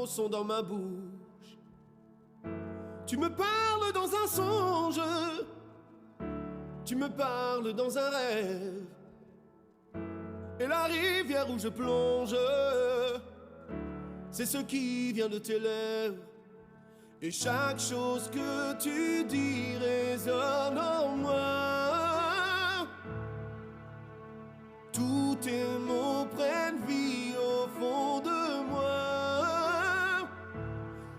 sont dans ma bouche. Tu me parles dans un songe, tu me parles dans un rêve. Et la rivière où je plonge, c'est ce qui vient de tes lèvres. Et chaque chose que tu dis résonne en moi. Tous tes mots prennent vie au fond de moi.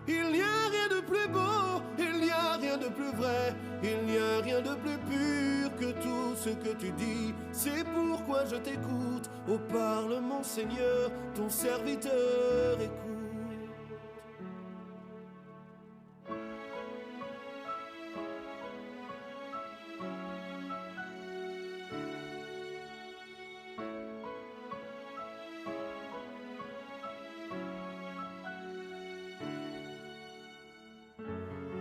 Il n'y a rien de plus beau, il n'y a rien de plus vrai, il n'y a rien de plus pur que tout ce que tu dis. C'est pourquoi je t'écoute. Oh, parle mon Seigneur, ton serviteur écoute.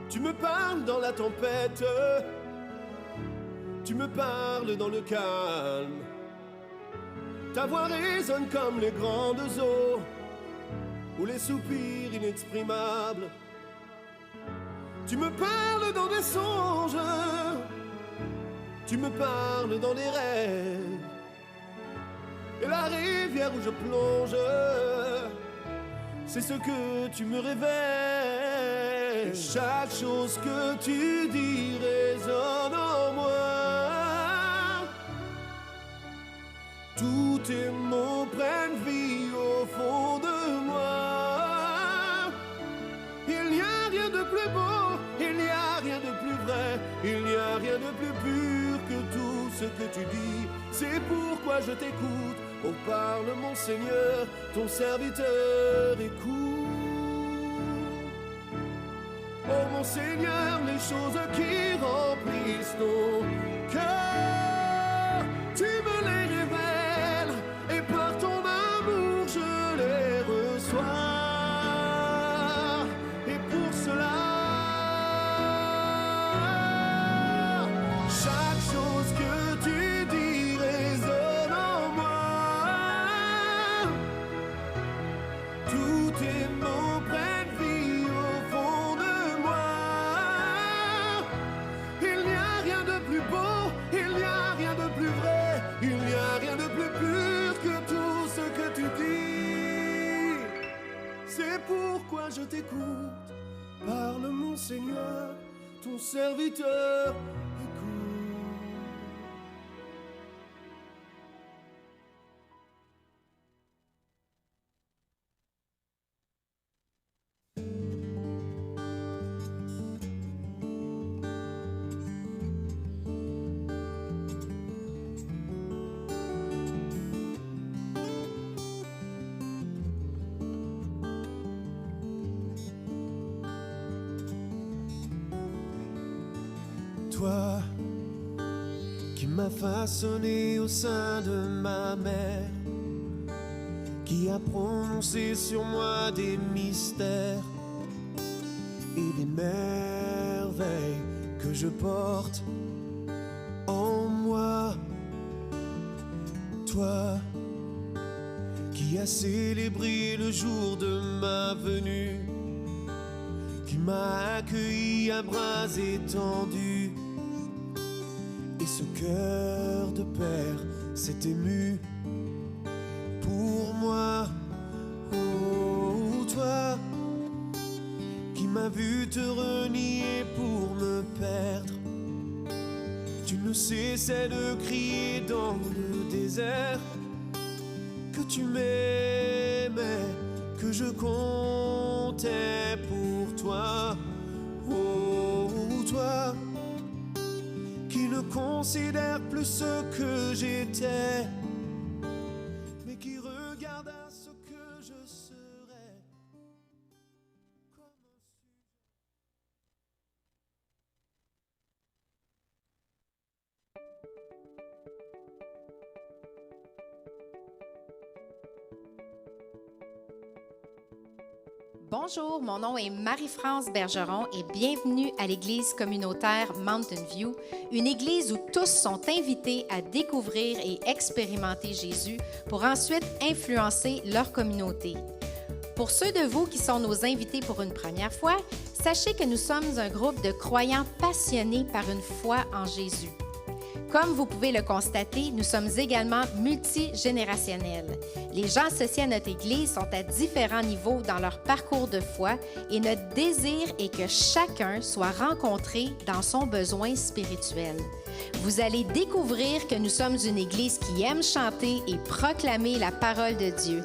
Tu me parles dans la tempête, tu me parles dans le calme. Ta voix résonne comme les grandes eaux ou les soupirs inexprimables. Tu me parles dans des songes, tu me parles dans des rêves. Et la rivière où je plonge, c'est ce que tu me révèles. Chaque chose que tu dis résonne en moi. Tous tes mots prennent vie au fond de moi. Il n'y a rien de plus beau, il n'y a rien de plus vrai, il n'y a rien de plus pur que tout ce que tu dis. C'est pourquoi je t'écoute. Oh, parle mon Seigneur, ton serviteur écoute. Oh mon Seigneur, les choses qui remplissent nos cœurs, tu me les révèles, et par ton amour je les reçois. Et pour cela, chaque chose que tu dis résonne en moi. Tous tes mots prennent vie au fond de moi. Il n'y a rien de plus beau, il n'y a rien de plus vrai, il n'y a rien de plus pur que tout ce que tu dis. C'est pourquoi je t'écoute. Parle mon Seigneur, ton serviteur écoute. Toi qui m'as façonné au sein de ma mère, qui a prononcé sur moi des mystères et des merveilles que je porte en moi. Toi qui as célébré le jour de ma venue, qui m'a accueilli à bras étendus. Et ce cœur de père s'est ému pour moi. Oh, toi qui m'as vu te renier pour me perdre, tu ne cessais de crier dans le désert que tu m'aimais, que je comptais pour toi. Oh, toi qui ne considère plus ce que j'étais, mais qui regarde à ce que je serai. Bonjour, mon nom est Marie-France Bergeron et bienvenue à l'église communautaire Mountain View, une église où tous sont invités à découvrir et expérimenter Jésus pour ensuite influencer leur communauté. Pour ceux de vous qui sont nos invités pour une première fois, sachez que nous sommes un groupe de croyants passionnés par une foi en Jésus. Comme vous pouvez le constater, nous sommes également multigénérationnels. Les gens associés à notre Église sont à différents niveaux dans leur parcours de foi et notre désir est que chacun soit rencontré dans son besoin spirituel. Vous allez découvrir que nous sommes une Église qui aime chanter et proclamer la parole de Dieu.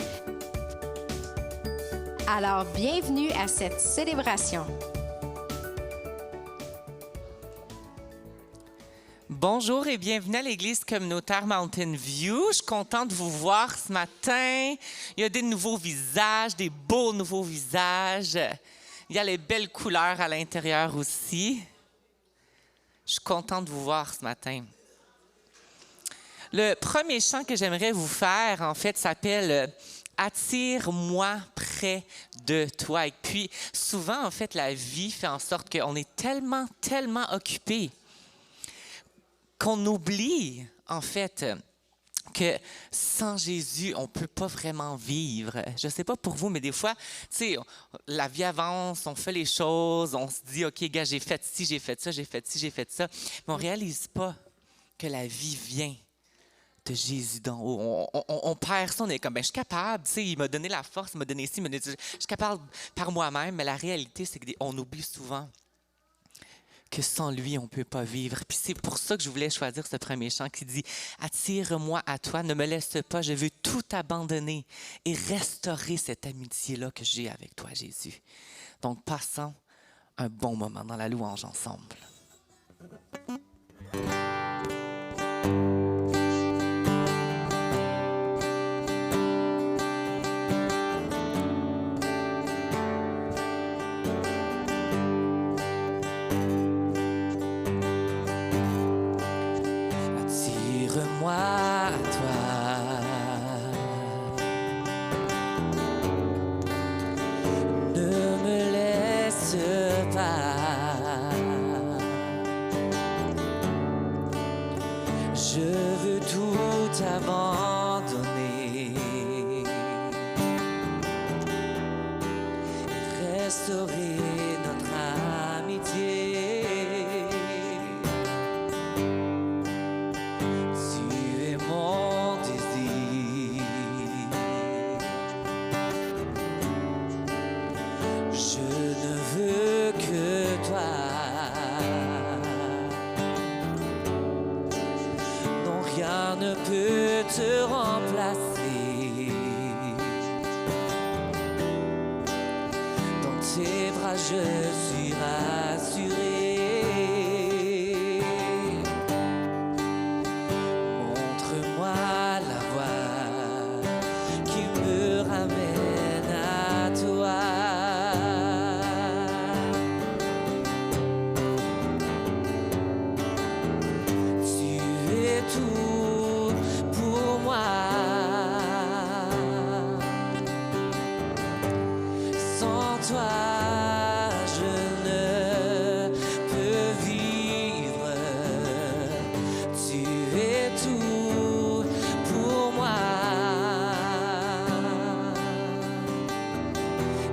Alors, bienvenue à cette célébration. Bonjour et bienvenue à l'Église communautaire Mountain View. Je suis contente de vous voir ce matin. Il y a des nouveaux visages, des beaux nouveaux visages. Il y a les belles couleurs à l'intérieur aussi. Je suis contente de vous voir ce matin. Le premier chant que j'aimerais vous faire, en fait, s'appelle « Attire-moi près de toi ». Et puis, souvent, en fait, la vie fait en sorte qu'on est tellement occupé qu'on oublie, en fait, que sans Jésus, on ne peut pas vraiment vivre. Je ne sais pas pour vous, mais des fois, tu sais, la vie avance, on fait les choses, on se dit, OK, gars, j'ai fait ci, j'ai fait ça, j'ai fait ci, j'ai fait ça. Mais on ne réalise pas que la vie vient de Jésus d'en haut. On perd ça, on est comme, je suis capable, tu sais, il m'a donné la force, il m'a donné ci, il m'a donné ça. Je suis capable par moi-même, mais la réalité, c'est qu'on oublie souvent que sans lui, on ne peut pas vivre. Puis c'est pour ça que je voulais choisir ce premier chant qui dit « Attire-moi à toi, ne me laisse pas, je veux tout abandonner et restaurer cette amitié-là que j'ai avec toi, Jésus. » Donc, passons un bon moment dans la louange ensemble. Attire-moi à toi, ne me laisse pas, je veux tout abandonner, restaurer notre amitié. Ne peut te remplacer. Dans tes bras je suis rassuré. Montre-moi la voie qui me ramène à toi. Tu es tout pour moi. Sans toi, je ne peux vivre. Tu es tout pour moi.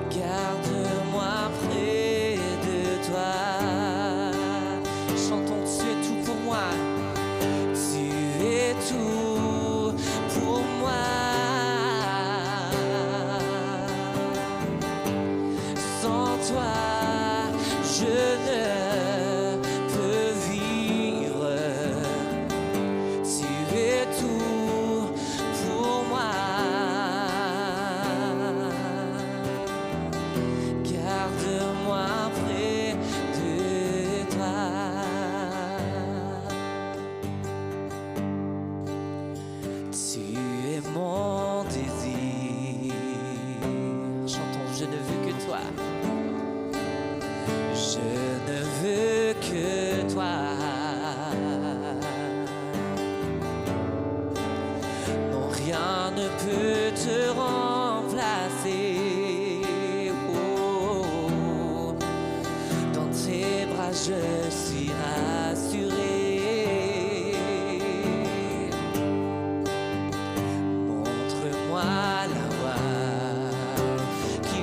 Garde-moi près de toi. Chantons, tu es tout pour moi. Tu es tout pour moi. Sans toi, je ne peux vivre. Tu es tout pour moi. Garde-moi près de toi. Tu es mon désir. Chantons, je ne veux que toi. Je ne veux que toi. Non, rien ne peut te remplacer. Oh, dans tes bras, je suis rassuré. Montre-moi la voie qui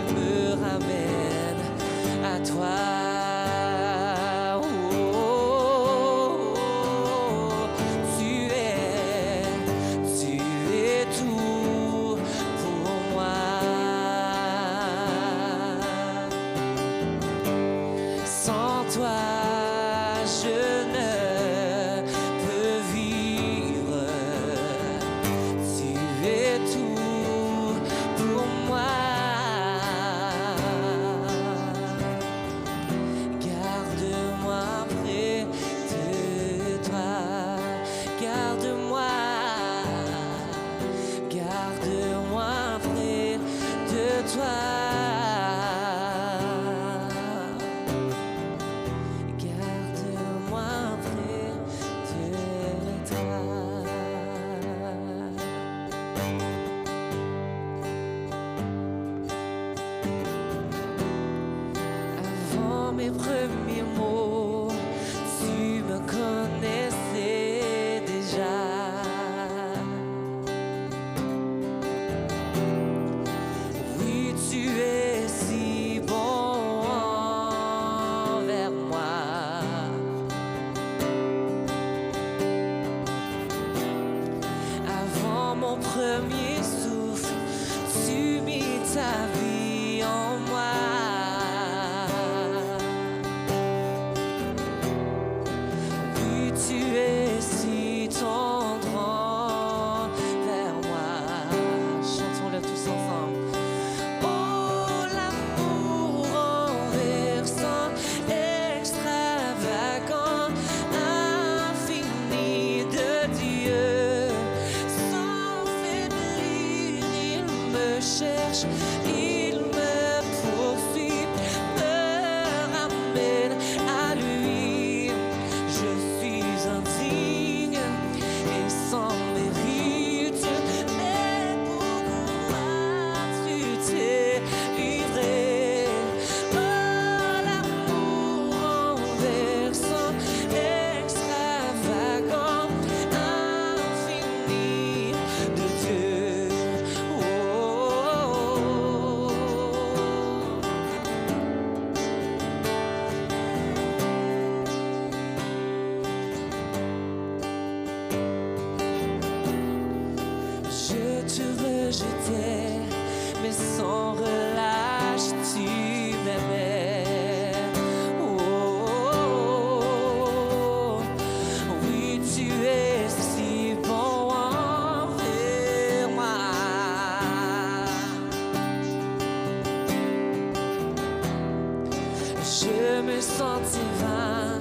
je me sentais vain,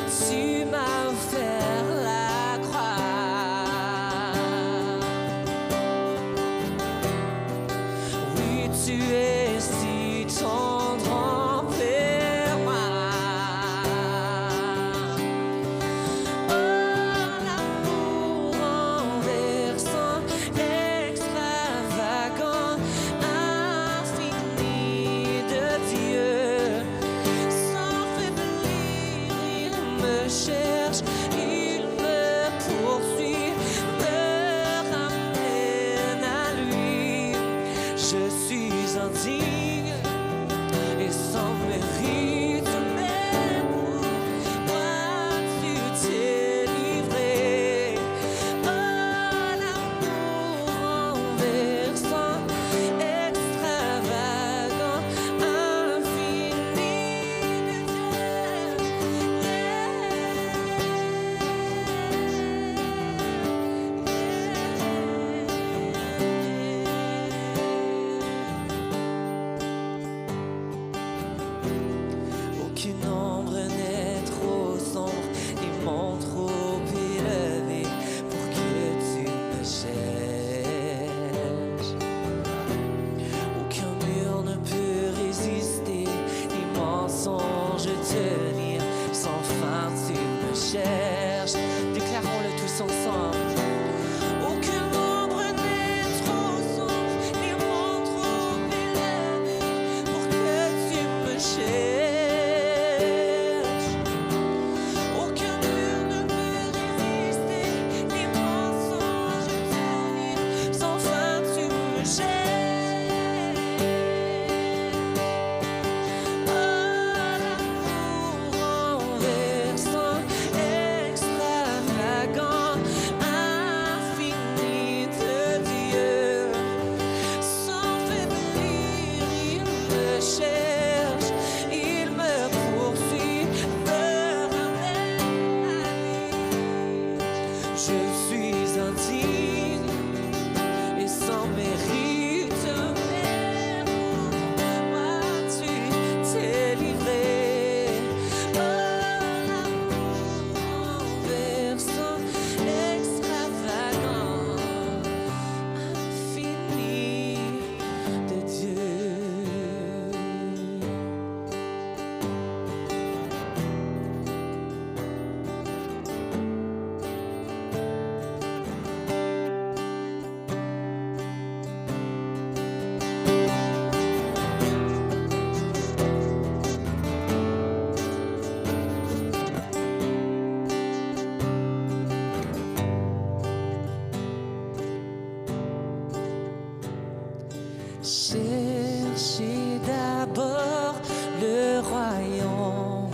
tu m'as offert la croix. Oui, tu es si tendre envers moi. Oh, l'amour renversant, extravagant, infini de Dieu. Sans faiblir, il me cherche, il me poursuit, me ramène à lui. Je suis indigne et sans mérite, mais pour moi tu t'es livré. Oh, l'amour renversant, extravagant, infini de Aucune ombre n'est trop sombre, ni mon trop élevé pour que tu me cherches. Aucun mur ne peut résister, ni mensonge tenir. Sans fin, tu me cherches. Déclarons-le tous ensemble. Aucune ombre n'est trop sombre, ni mon trop élevé pour que tu me cherches. Aucun mur ne peut résister, ni mensonge tenir. Sans fin, tu me cherches. Oh, l'amour renversant, extravagant, infini de Dieu. Sans faiblir, il me cherche, il me poursuit, me ramène à lui. Je suis indigne et sans mérite, mais pour moi tu t'es livré. Oh, l'amour renversant, extravagant, infini de Dieu. Cherchez d'abord le royaume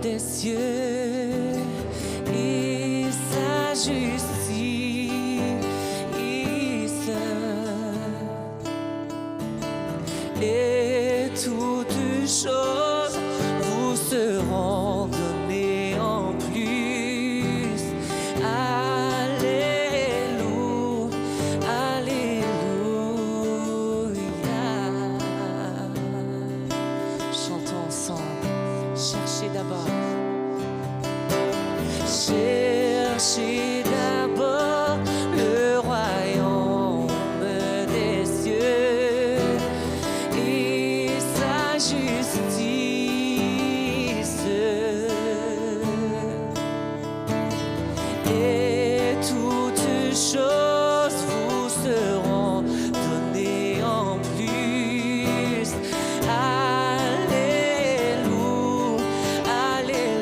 des cieux et sa justice, et toutes choses vous seront données en plus. Alléluia, alléluia. Chantons ensemble. Cherchez d'abord. Cherchez d'abord le royaume des cieux et sa justice, et toutes choses vous seront données en plus. Alléluia, alléluia.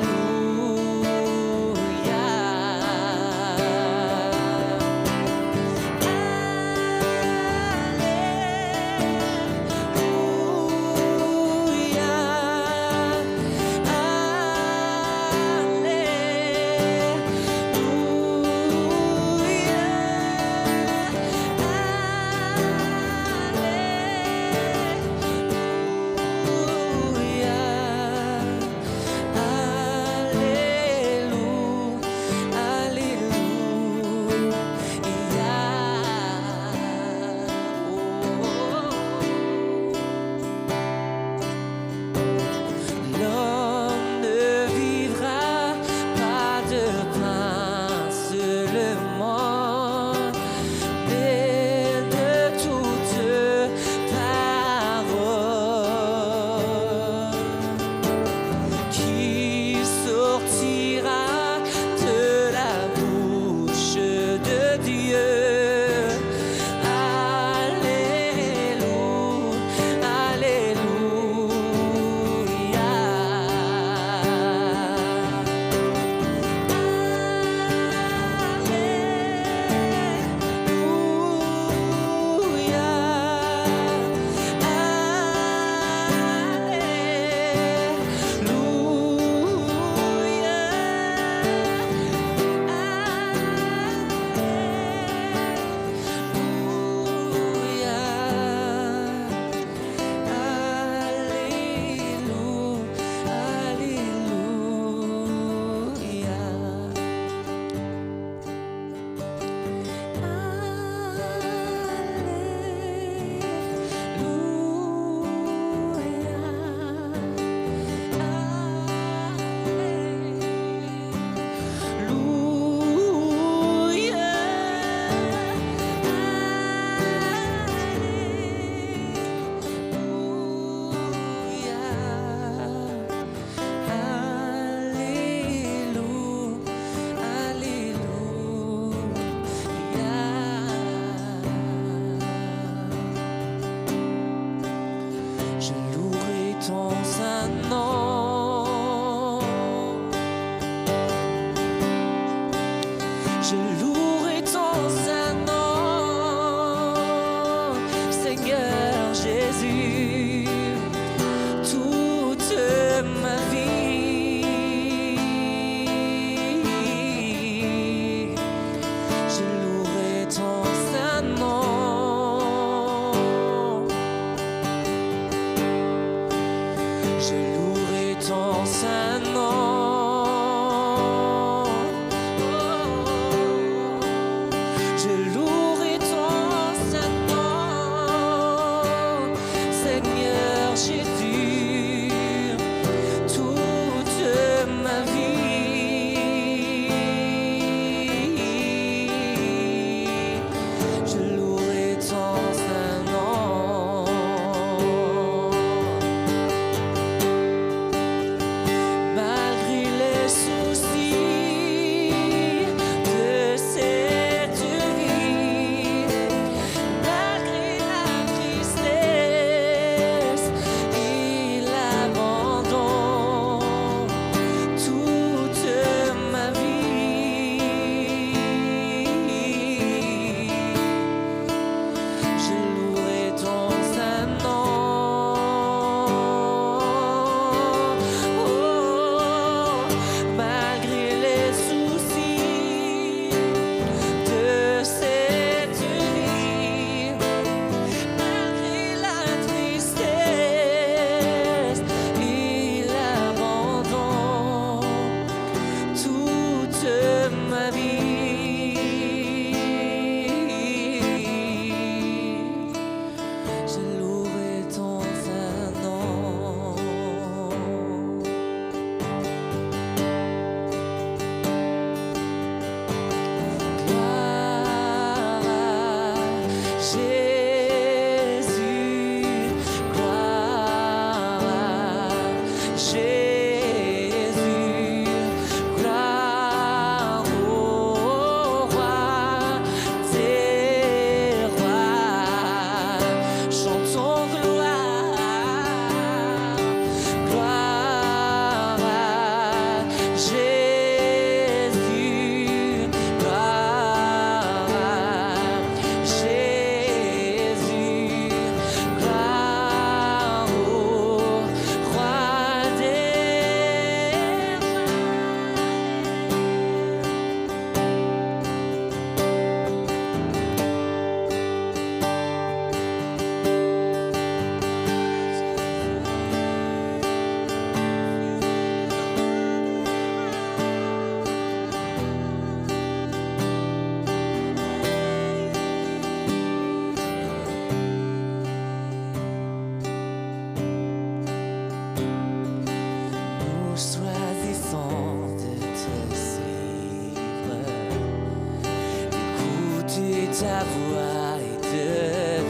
ta voix et de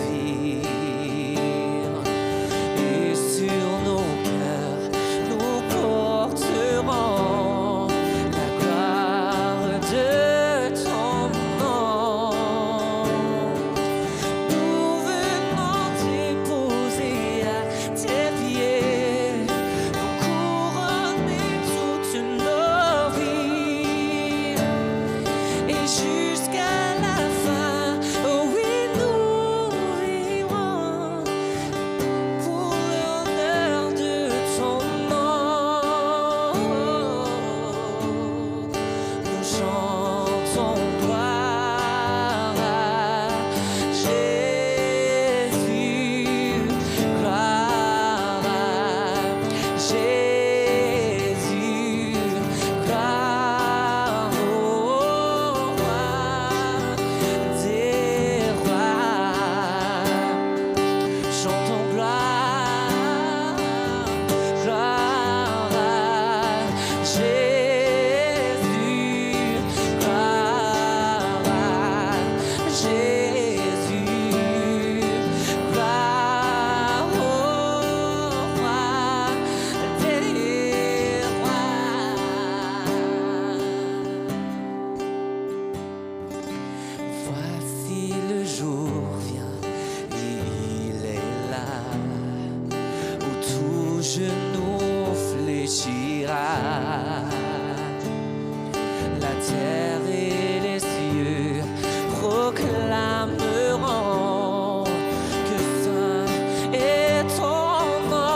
vivre. Et sur nos cœurs, nous porterons la gloire de ton nom. Nous venons déposer à tes pieds, nous couronner toute nos vies. Et jusqu'à la fin, oh oui, nous vivrons pour l'honneur de ton nom. Nous chantons gloire à Jésus, gloire à Jésus, gloire au roi des rois. Chantons gloire, gloire à Jésus, gloire à Jésus, gloire au roi des rois. Voici le jour vient et il est là, où tout genou fléchira. La terre et les cieux proclameront que saint est ton nom.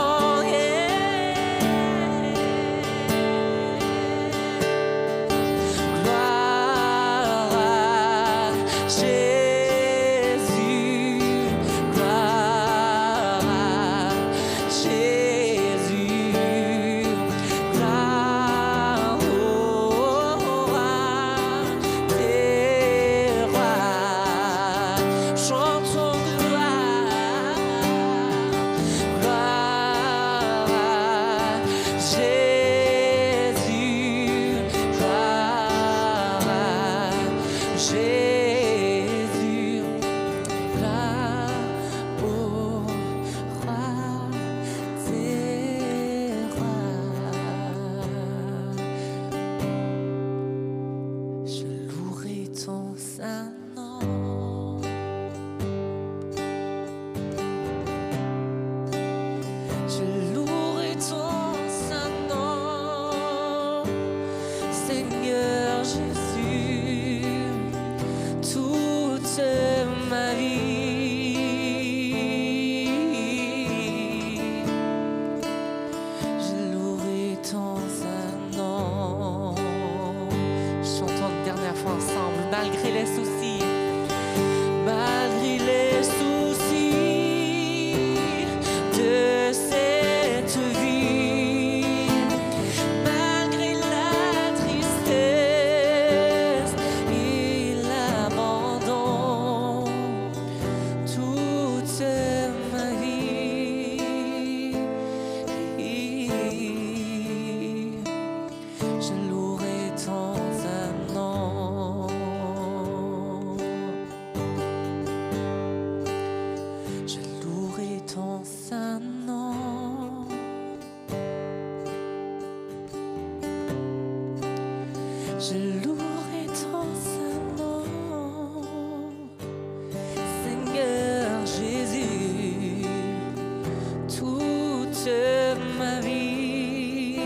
Gloire à Jésus, gloire à Jésus, gloire au roi des rois. Chantons gloire, gloire à Jésus, gloire à Jésus, gloire au roi des rois. Je louerai ton saint nom. Je louerai ton saint nom, Seigneur Jésus, toute ma vie. Je louerai ton saint nom. Chantons une dernière fois ensemble, malgré les soucis. Malgré les soucis de cette vie, malgré la tristesse et l'abandon, toute ma vie, je louerai ton saint nom. Je louerai ton saint nom. Je louerai ton saint nom, Seigneur Jésus, toute ma vie.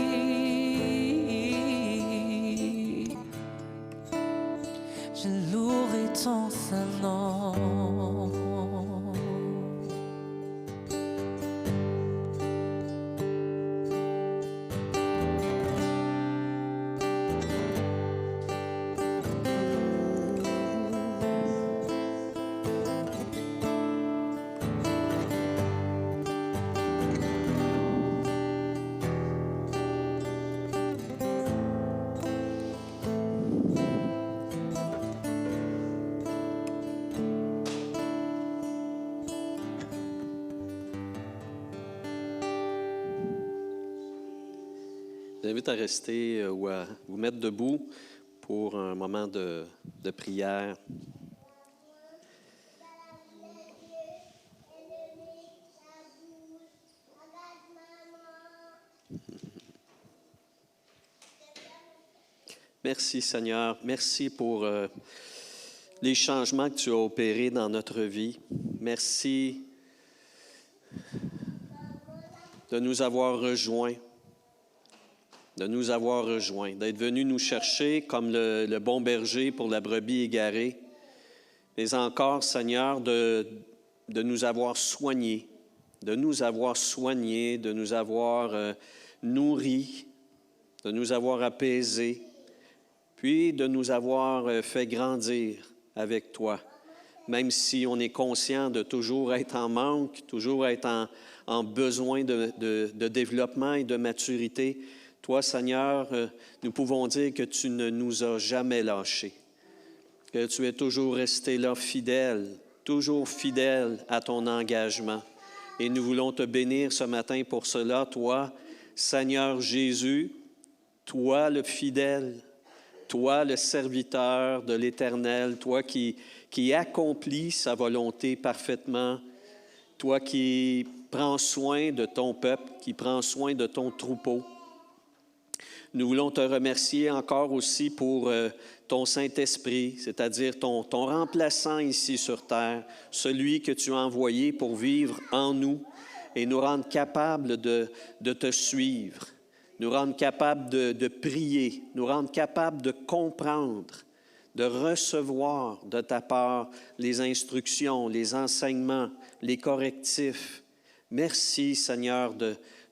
Je louerai ton saint nom. Je vous invite à rester ou à vous mettre debout pour un moment de prière. Merci Seigneur. Merci pour les changements que tu as opérés dans notre vie. Merci de nous avoir rejoints. D'être venu nous chercher comme le bon berger pour la brebis égarée. Mais encore, Seigneur, de nous avoir soignés, de nous avoir nourris, de nous avoir apaisés, puis de nous avoir fait grandir avec toi. Même si on est conscient de toujours être en manque, toujours être en besoin de développement et de maturité, toi, Seigneur, nous pouvons dire que tu ne nous as jamais lâchés, que tu es toujours resté là toujours fidèle à ton engagement. Et nous voulons te bénir ce matin pour cela, toi, Seigneur Jésus, toi le fidèle, toi le serviteur de l'Éternel, toi qui accomplis sa volonté parfaitement, toi qui prends soin de ton peuple, qui prends soin de ton troupeau. Nous voulons te remercier encore aussi pour ton Saint-Esprit, c'est-à-dire ton remplaçant ici sur terre, celui que tu as envoyé pour vivre en nous et nous rendre capables de te suivre, nous rendre capables de prier, nous rendre capables de comprendre, de recevoir de ta part les instructions, les enseignements, les correctifs. Merci, Seigneur,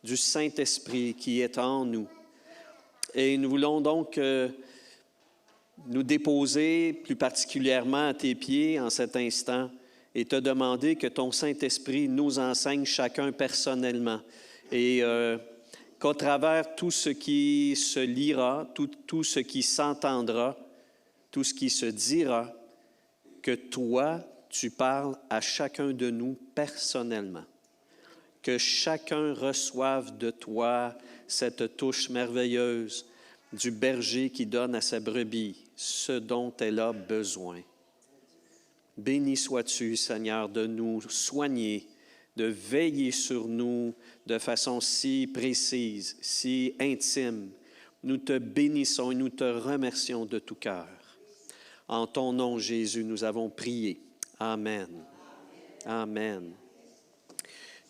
du Saint-Esprit qui est en nous. Et nous voulons donc nous déposer plus particulièrement à tes pieds en cet instant et te demander que ton Saint-Esprit nous enseigne chacun personnellement et qu'au travers tout ce qui se lira, tout ce qui s'entendra, tout ce qui se dira, que toi, tu parles à chacun de nous personnellement. Que chacun reçoive de toi cette touche merveilleuse du berger qui donne à sa brebis ce dont elle a besoin. Béni sois-tu, Seigneur, de nous soigner, de veiller sur nous de façon si précise, si intime. Nous te bénissons et nous te remercions de tout cœur. En ton nom, Jésus, nous avons prié. Amen. Amen.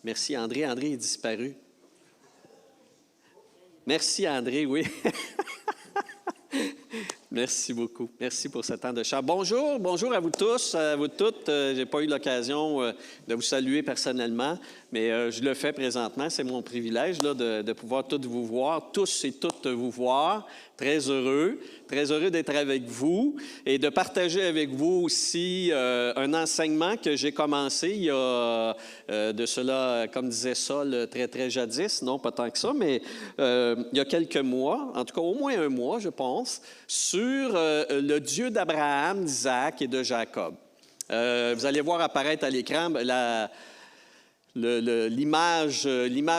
Merci, André. André est disparu. Merci, André, oui. Merci beaucoup. Merci pour ce temps de chant. Bonjour à vous tous, à vous toutes. Je n'ai pas eu l'occasion de vous saluer personnellement, mais je le fais présentement. C'est mon privilège là, de pouvoir tous vous voir, tous et toutes vous voir. Très heureux d'être avec vous et de partager avec vous aussi un enseignement que j'ai commencé il y a de cela, comme disait Saul, très, très jadis, non pas tant que ça, mais il y a quelques mois, en tout cas au moins un mois, je pense, sur le Dieu d'Abraham, d'Isaac et de Jacob. Vous allez voir apparaître à l'écran l'image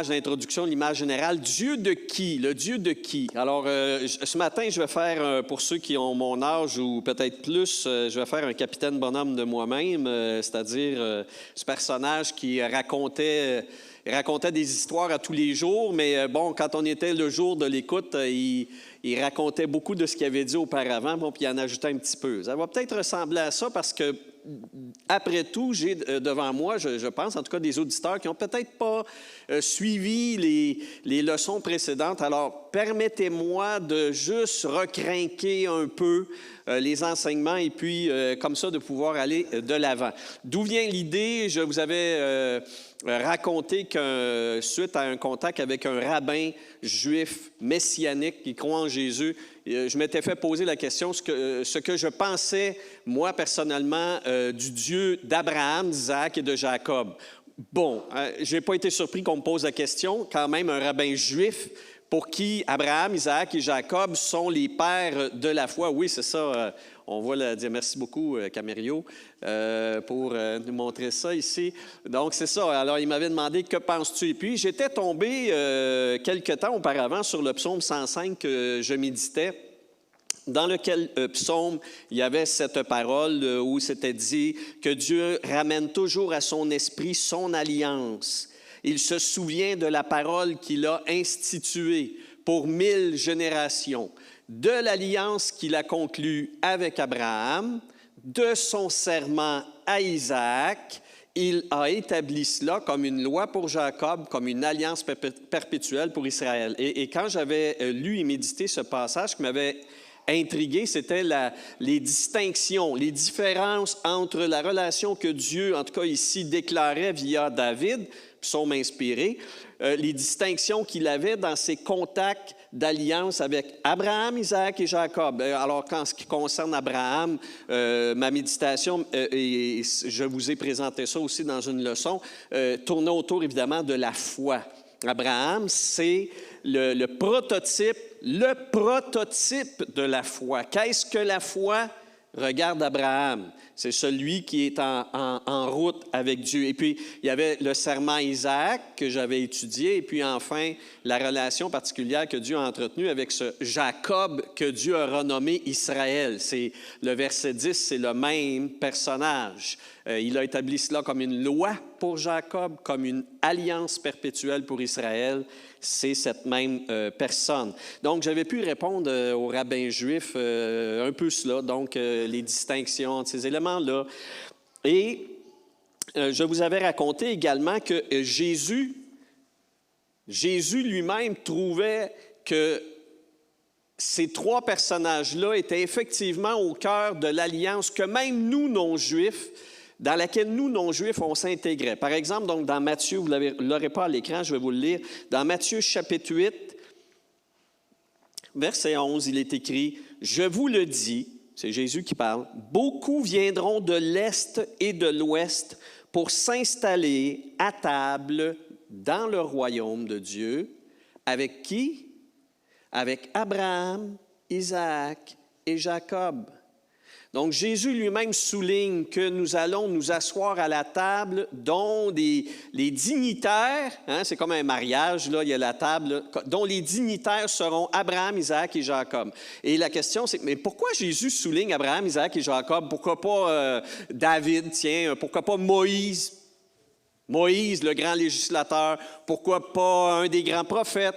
d'introduction, l'image générale. Dieu de qui? Le Dieu de qui? Alors, ce matin, je vais faire, pour ceux qui ont mon âge ou peut-être plus, je vais faire un capitaine bonhomme de moi-même, c'est-à-dire ce personnage qui racontait des histoires à tous les jours, mais bon, quand on était le jour de l'écoute, il racontait beaucoup de ce qu'il avait dit auparavant, bon, puis il en ajoutait un petit peu. Ça va peut-être ressembler à ça parce que, après tout, j'ai devant moi, je pense, en tout cas, des auditeurs qui n'ont peut-être pas suivi les leçons précédentes. Alors, permettez-moi de juste recrinquer un peu les enseignements et puis, comme ça, de pouvoir aller de l'avant. D'où vient l'idée? Je vous avais raconté que, suite à un contact avec un rabbin juif messianique qui croit en Jésus, je m'étais fait poser la question, ce que je pensais, moi, personnellement, du Dieu d'Abraham, d'Isaac et de Jacob. Bon, je n'ai pas été surpris qu'on me pose la question. Quand même, un rabbin juif pour qui Abraham, Isaac et Jacob sont les pères de la foi. Oui, c'est ça. On va le dire. Merci beaucoup, Camério, pour nous montrer ça ici. Donc, c'est ça. Alors, il m'avait demandé « Que penses-tu? » Et puis, j'étais tombé quelque temps auparavant sur le psaume 105 que je méditais, dans lequel psaume, il y avait cette parole où c'était dit que Dieu ramène toujours à son esprit son alliance. Il se souvient de la parole qu'il a instituée pour 1000 générations, de l'alliance qu'il a conclue avec Abraham, de son serment à Isaac. Il a établi cela comme une loi pour Jacob, comme une alliance perpétuelle pour Israël. Et quand j'avais lu et médité ce passage, ce qui m'avait intrigué, c'était les distinctions, les différences entre la relation que Dieu, en tout cas ici, déclarait via David, psaume inspiré, les distinctions qu'il avait dans ses contacts d'alliance avec Abraham, Isaac et Jacob. Alors, en ce qui concerne Abraham, ma méditation, et je vous ai présenté ça aussi dans une leçon, tournait autour évidemment de la foi. Abraham, c'est le prototype de la foi. Qu'est-ce que la foi? Regarde Abraham, c'est celui qui est en route avec Dieu. Et puis, il y avait le serment à Isaac que j'avais étudié, et puis enfin, la relation particulière que Dieu a entretenue avec ce Jacob que Dieu a renommé Israël. C'est le verset 10, c'est le même personnage. Il a établi cela comme une loi pour Jacob, comme une alliance perpétuelle pour Israël. C'est cette même personne. Donc, j'avais pu répondre aux rabbins juifs un peu cela, donc les distinctions entre ces éléments-là. Et je vous avais raconté également que Jésus lui-même trouvait que ces trois personnages-là étaient effectivement au cœur de l'alliance que même nous, non-juifs, dans laquelle nous, non-juifs, on s'intégrait. Par exemple, donc, dans Matthieu, vous ne l'aurez pas à l'écran, je vais vous le lire. Dans Matthieu, chapitre 8, verset 11, il est écrit « Je vous le dis », c'est Jésus qui parle, « beaucoup viendront de l'Est et de l'Ouest pour s'installer à table dans le royaume de Dieu. » Avec qui? Avec Abraham, Isaac et Jacob. Donc, Jésus lui-même souligne que nous allons nous asseoir à la table dont les dignitaires, c'est comme un mariage, là, il y a la table, dont les dignitaires seront Abraham, Isaac et Jacob. Et la question, c'est, mais pourquoi Jésus souligne Abraham, Isaac et Jacob? Pourquoi pas David, tiens, pourquoi pas Moïse? Moïse, le grand législateur, pourquoi pas un des grands prophètes?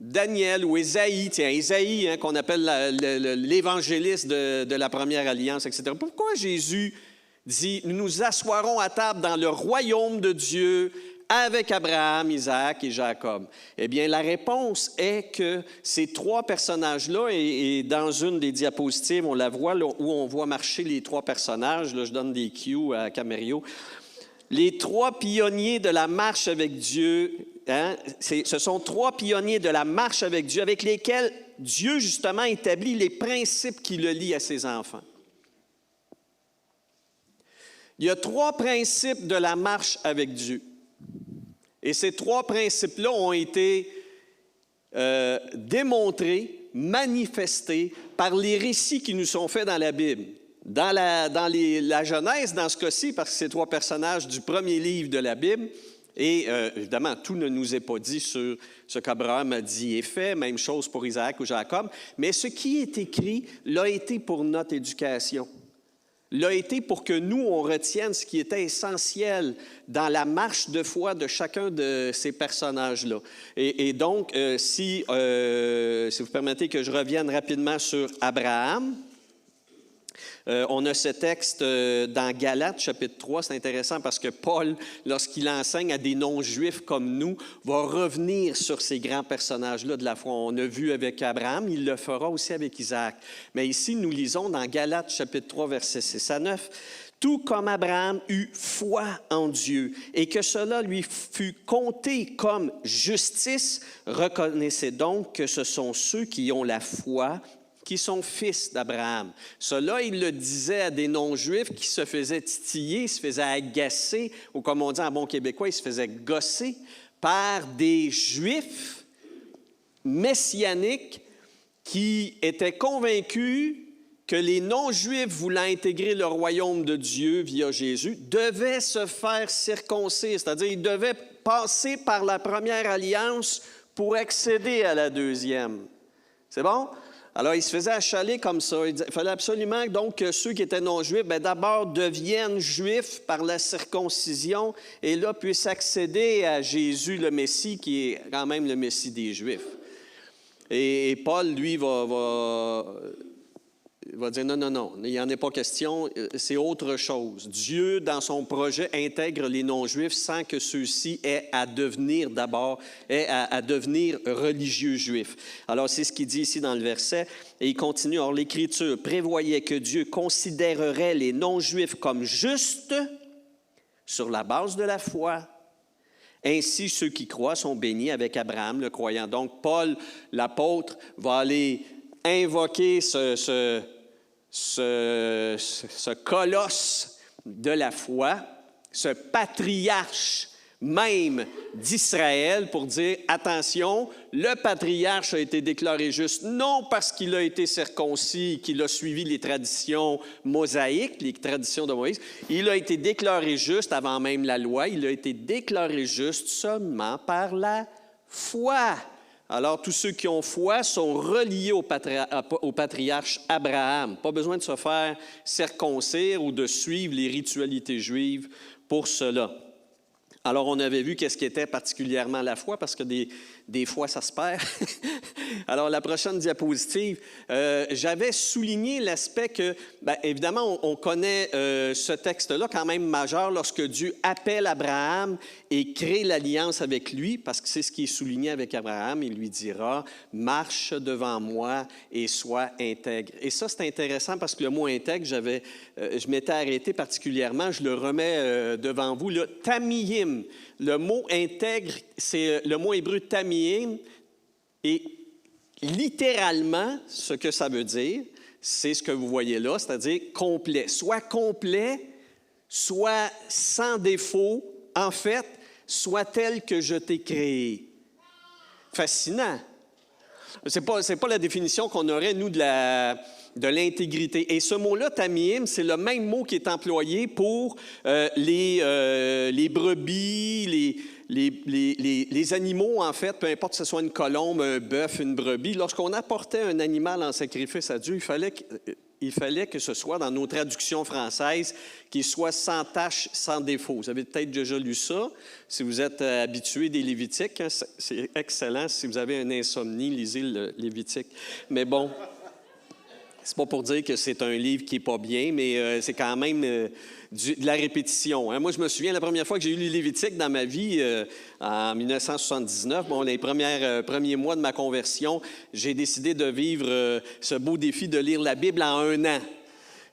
Daniel ou Ésaïe, tiens, Ésaïe, qu'on appelle l'évangéliste de la première alliance, etc. Pourquoi Jésus dit « Nous nous asseoirons à table dans le royaume de Dieu avec Abraham, Isaac et Jacob ». Eh bien, la réponse est que ces trois personnages-là, et dans une des diapositives, on la voit, là, où on voit marcher les trois personnages, là, je donne des cues à Camério, les trois pionniers de la marche avec Dieu. Ce sont trois pionniers de la marche avec Dieu, avec lesquels Dieu, justement, établit les principes qui le lient à ses enfants. Il y a trois principes de la marche avec Dieu. Et ces trois principes-là ont été démontrés, manifestés par les récits qui nous sont faits dans la Bible. Dans la Genèse, dans ce cas-ci, parce que c'est trois personnages du premier livre de la Bible, et évidemment, tout ne nous est pas dit sur ce qu'Abraham a dit et fait, même chose pour Isaac ou Jacob, mais ce qui est écrit l'a été pour notre éducation, l'a été pour que nous, on retienne ce qui était essentiel dans la marche de foi de chacun de ces personnages-là. Et donc, si vous permettez que je revienne rapidement sur Abraham, on a ce texte dans Galates, chapitre 3. C'est intéressant parce que Paul, lorsqu'il enseigne à des non-juifs comme nous, va revenir sur ces grands personnages-là de la foi. On a vu avec Abraham, il le fera aussi avec Isaac. Mais ici, nous lisons dans Galates, chapitre 3, versets 6 à 9. « Tout comme Abraham eut foi en Dieu et que cela lui fut compté comme justice, reconnaissez donc que ce sont ceux qui ont la foi qui sont fils d'Abraham. » Cela, il le disait à des non-juifs qui se faisaient titiller, se faisaient agacer, ou comme on dit en bon québécois, ils se faisaient gosser par des juifs messianiques qui étaient convaincus que les non-juifs voulant intégrer le royaume de Dieu via Jésus devaient se faire circoncire, c'est-à-dire ils devaient passer par la première alliance pour accéder à la deuxième. C'est bon? Alors, il se faisait achaler comme ça. Il fallait absolument donc que ceux qui étaient non-juifs, d'abord deviennent juifs par la circoncision et là puissent accéder à Jésus le Messie, qui est quand même le Messie des Juifs. Et Paul, lui, va dire non, il n'y en est pas question, c'est autre chose. Dieu, dans son projet, intègre les non-juifs sans que ceux-ci aient à devenir à devenir religieux juifs. Alors, c'est ce qu'il dit ici dans le verset, et il continue. Or, l'Écriture prévoyait que Dieu considérerait les non-juifs comme justes sur la base de la foi. Ainsi, ceux qui croient sont bénis avec Abraham, le croyant. Donc, Paul, l'apôtre, va aller invoquer ce colosse de la foi, ce patriarche même d'Israël, pour dire, attention, le patriarche a été déclaré juste, non parce qu'il a été circoncis, qu'il a suivi les traditions mosaïques, les traditions de Moïse, il a été déclaré juste avant même la loi, il a été déclaré juste seulement par la foi. Alors, tous ceux qui ont foi sont reliés au patriarche Abraham. Pas besoin de se faire circoncire ou de suivre les ritualités juives pour cela. Alors, on avait vu qu'est-ce qui était particulièrement la foi, parce que des fois, ça se perd. Alors, la prochaine diapositive, j'avais souligné l'aspect que, évidemment, on connaît ce texte-là quand même majeur lorsque Dieu appelle Abraham et crée l'alliance avec lui, parce que c'est ce qui est souligné avec Abraham. Il lui dira, « Marche devant moi et sois intègre. » Et ça, c'est intéressant parce que le mot « intègre », je m'étais arrêté particulièrement, je le remets devant vous, là, « tamiyim ». Le mot « intègre », c'est le mot hébreu « tamiyim », et littéralement, ce que ça veut dire, c'est ce que vous voyez là, c'est-à-dire complet. Soit complet, soit sans défaut, en fait, soit tel que je t'ai créé. Fascinant. C'est pas la définition qu'on aurait, nous, de l'intégrité. Et ce mot-là, tamiyim, c'est le même mot qui est employé pour les brebis, les animaux, en fait, peu importe que ce soit une colombe, un bœuf, une brebis. Lorsqu'on apportait un animal en sacrifice à Dieu, il fallait que ce soit, dans nos traductions françaises, qu'il soit sans tache, sans défaut. Vous avez peut-être déjà lu ça. Si vous êtes habitué des Lévitiques, hein, c'est excellent. Si vous avez une insomnie, lisez le Lévitique. Mais bon, c'est pas pour dire que c'est un livre qui n'est pas bien, mais c'est quand même de la répétition. Hein. Moi, je me souviens, la première fois que j'ai lu le Lévitique dans ma vie, en 1979, les premiers mois de ma conversion, j'ai décidé de vivre ce beau défi de lire la Bible en 1 an.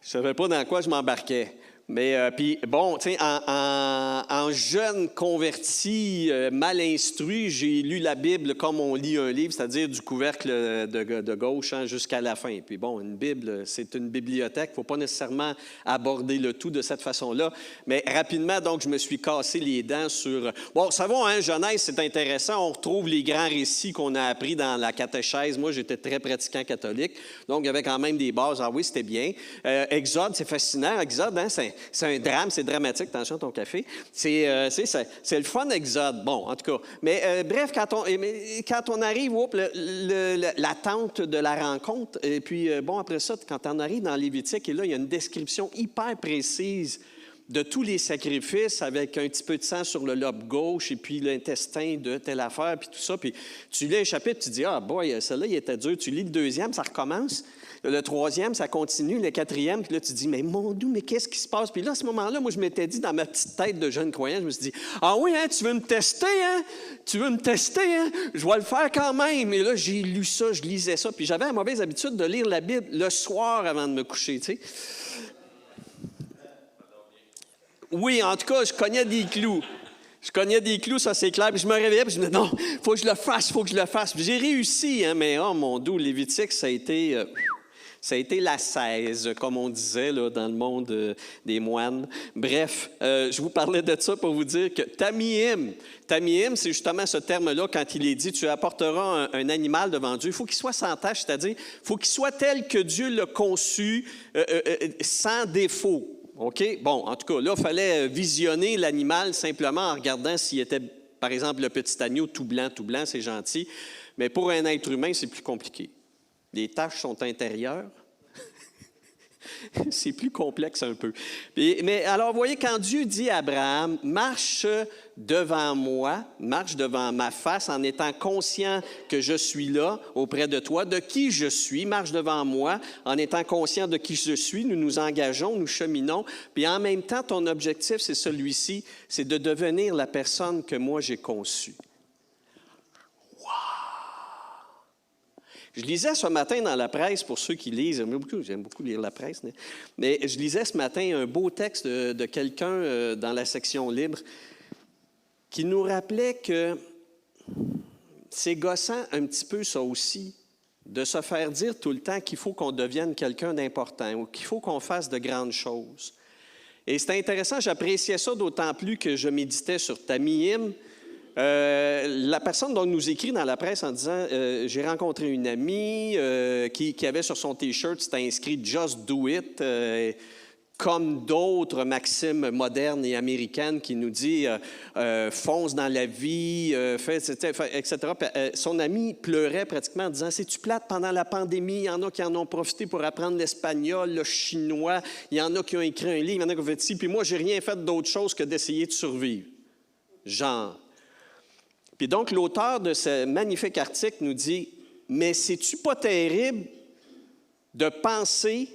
Je ne savais pas dans quoi je m'embarquais. Mais puis bon, tu sais, en jeune converti, mal instruit, j'ai lu la Bible comme on lit un livre, c'est-à-dire du couvercle de gauche jusqu'à la fin. Puis bon, une Bible, c'est une bibliothèque, il ne faut pas nécessairement aborder le tout de cette façon-là. Mais rapidement, donc, je me suis cassé les dents sur... Bon, ça va, hein, Genèse, c'est intéressant, on retrouve les grands récits qu'on a appris dans la catéchèse. Moi, j'étais très pratiquant catholique, donc il y avait quand même des bases. Ah oui, c'était bien. Exode, c'est fascinant. Exode, hein, c'est un drame, c'est dramatique. Attention à ton café. C'est le fun, Exode. Bon, en tout cas. Mais bref, quand on arrive, l'attente de la rencontre, et puis, après ça, quand on arrive dans Lévitique, et là, il y a une description hyper précise de tous les sacrifices avec un petit peu de sang sur le lobe gauche et puis l'intestin de telle affaire, puis tout ça. Puis tu lis un chapitre, tu dis, ah, boy, celle-là, il était dur. Tu lis le 2e, ça recommence. Le 3e, ça continue. Le 4e, puis là, tu dis, mais mon Dieu, mais qu'est-ce qui se passe? Puis là, à ce moment-là, moi, je m'étais dit, dans ma petite tête de jeune croyant, je me suis dit, ah oui, hein, tu veux me tester, hein? Tu veux me tester, hein? Je vais le faire quand même. Et là, j'ai lu ça, je lisais ça. Puis j'avais la mauvaise habitude de lire la Bible le soir avant de me coucher, tu sais. Oui, en tout cas, je cognais des clous. Ça, c'est clair. Puis je me réveillais, puis je me disais, non, il faut que je le fasse. Puis j'ai réussi, hein, mais oh mon Dieu, Lévitique, ça a été la 16, comme on disait là, dans le monde des moines. Bref, je vous parlais de ça pour vous dire que tamiyim, c'est justement ce terme-là quand il est dit, tu apporteras un animal devant Dieu. Il faut qu'il soit sans tache, c'est-à-dire, il faut qu'il soit tel que Dieu l'a conçu, sans défaut. OK? Bon, en tout cas, là, il fallait visionner l'animal simplement en regardant s'il était, par exemple, le petit agneau tout blanc, c'est gentil. Mais pour un être humain, c'est plus compliqué. Les tâches sont intérieures. C'est plus complexe un peu. Mais alors, vous voyez, quand Dieu dit à Abraham, marche devant moi, marche devant ma face en étant conscient que je suis là auprès de toi, de qui je suis, marche devant moi en étant conscient de qui je suis, nous nous engageons, nous cheminons, puis en même temps, ton objectif, c'est celui-ci, c'est de devenir la personne que moi j'ai conçue. Je lisais ce matin dans la presse, pour ceux qui lisent, j'aime beaucoup lire la presse, mais je lisais ce matin un beau texte de quelqu'un dans la section libre qui nous rappelait que c'est gossant un petit peu ça aussi, de se faire dire tout le temps qu'il faut qu'on devienne quelqu'un d'important ou qu'il faut qu'on fasse de grandes choses. Et c'est intéressant, j'appréciais ça d'autant plus que je méditais sur Tamim. La personne dont nous écrit dans la presse en disant j'ai rencontré une amie qui avait sur son T-shirt, c'était inscrit « Just do it », comme d'autres maximes modernes et américaines qui nous dit fonce dans la vie, etc. Son ami pleurait pratiquement en disant « C'est-tu plate pendant la pandémie? Il y en a qui en ont profité pour apprendre l'espagnol, le chinois, il y en a qui ont écrit un livre, il y en a qui ont fait ci, puis moi, j'ai rien fait d'autre chose que d'essayer de survivre. » Genre. Puis donc, l'auteur de ce magnifique article nous dit « Mais c'est-tu pas terrible de penser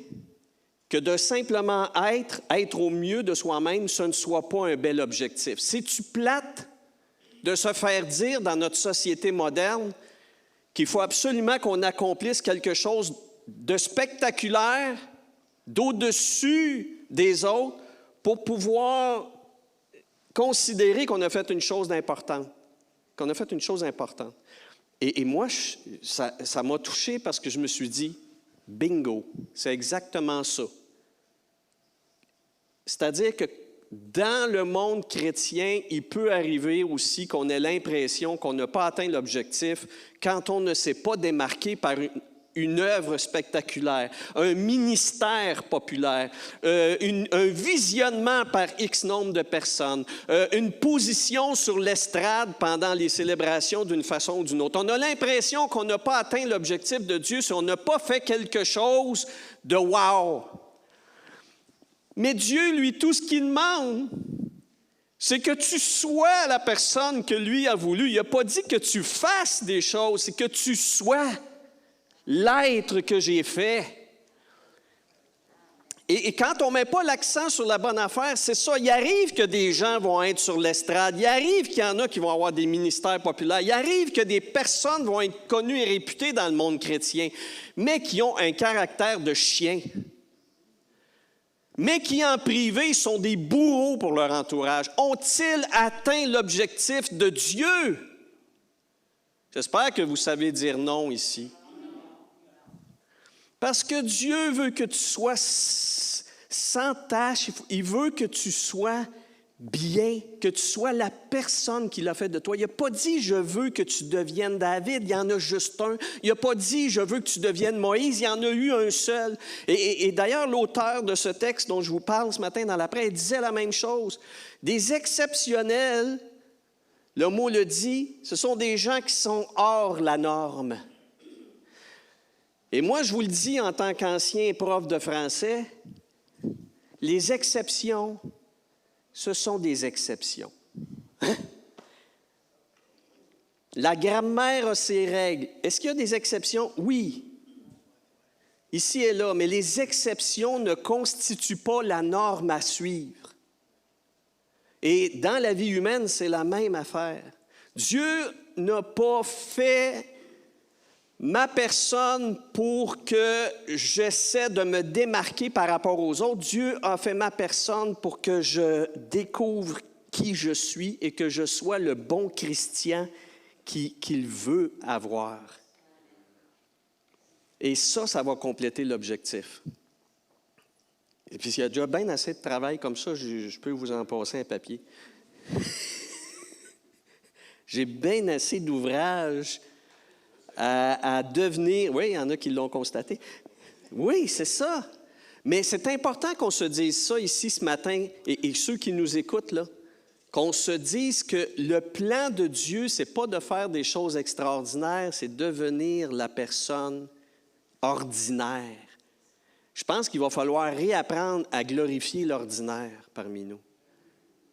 que de simplement être au mieux de soi-même, ce ne soit pas un bel objectif? C'est-tu plate de se faire dire dans notre société moderne qu'il faut absolument qu'on accomplisse quelque chose de spectaculaire, d'au-dessus des autres, pour pouvoir considérer qu'on a fait une chose d'importante? Qu'on a fait une chose importante. Et moi, ça m'a touché parce que je me suis dit, bingo, c'est exactement ça. C'est-à-dire que dans le monde chrétien, il peut arriver aussi qu'on ait l'impression qu'on n'a pas atteint l'objectif quand on ne s'est pas démarqué par une œuvre spectaculaire, un ministère populaire, un visionnement par X nombre de personnes, une position sur l'estrade pendant les célébrations d'une façon ou d'une autre. On a l'impression qu'on n'a pas atteint l'objectif de Dieu si on n'a pas fait quelque chose de wow. Mais Dieu, lui, tout ce qu'il demande, c'est que tu sois la personne que lui a voulu. Il n'a pas dit que tu fasses des choses, c'est que tu sois l'être que j'ai fait. Et quand on ne met pas l'accent sur la bonne affaire, c'est ça. Il arrive que des gens vont être sur l'estrade. Il arrive qu'il y en a qui vont avoir des ministères populaires. Il arrive que des personnes vont être connues et réputées dans le monde chrétien, mais qui ont un caractère de chien. Mais qui, en privé, sont des bourreaux pour leur entourage. Ont-ils atteint l'objectif de Dieu? J'espère que vous savez dire non ici. Parce que Dieu veut que tu sois sans tache, il veut que tu sois bien, que tu sois la personne qu'il a fait de toi. Il n'a pas dit « je veux que tu deviennes David », il y en a juste un. Il n'a pas dit « je veux que tu deviennes Moïse », il y en a eu un seul. Et d'ailleurs, l'auteur de ce texte dont je vous parle ce matin dans la presse disait la même chose. Des exceptionnels, le mot le dit, ce sont des gens qui sont hors la norme. Et moi, je vous le dis en tant qu'ancien prof de français, les exceptions, ce sont des exceptions. La grammaire a ses règles. Est-ce qu'il y a des exceptions? Oui. Ici et là, mais les exceptions ne constituent pas la norme à suivre. Et dans la vie humaine, c'est la même affaire. Dieu n'a pas fait ma personne pour que j'essaie de me démarquer par rapport aux autres. Dieu a fait ma personne pour que je découvre qui je suis et que je sois le bon chrétien qu'il veut avoir. Et ça va compléter l'objectif. Et puis, s'il y a déjà bien assez de travail comme ça, je peux vous en passer un papier. J'ai bien assez d'ouvrages à devenir... Oui, il y en a qui l'ont constaté. Oui, c'est ça. Mais c'est important qu'on se dise ça ici ce matin, et ceux qui nous écoutent, là, qu'on se dise que le plan de Dieu, ce n'est pas de faire des choses extraordinaires, c'est devenir la personne ordinaire. Je pense qu'il va falloir réapprendre à glorifier l'ordinaire parmi nous.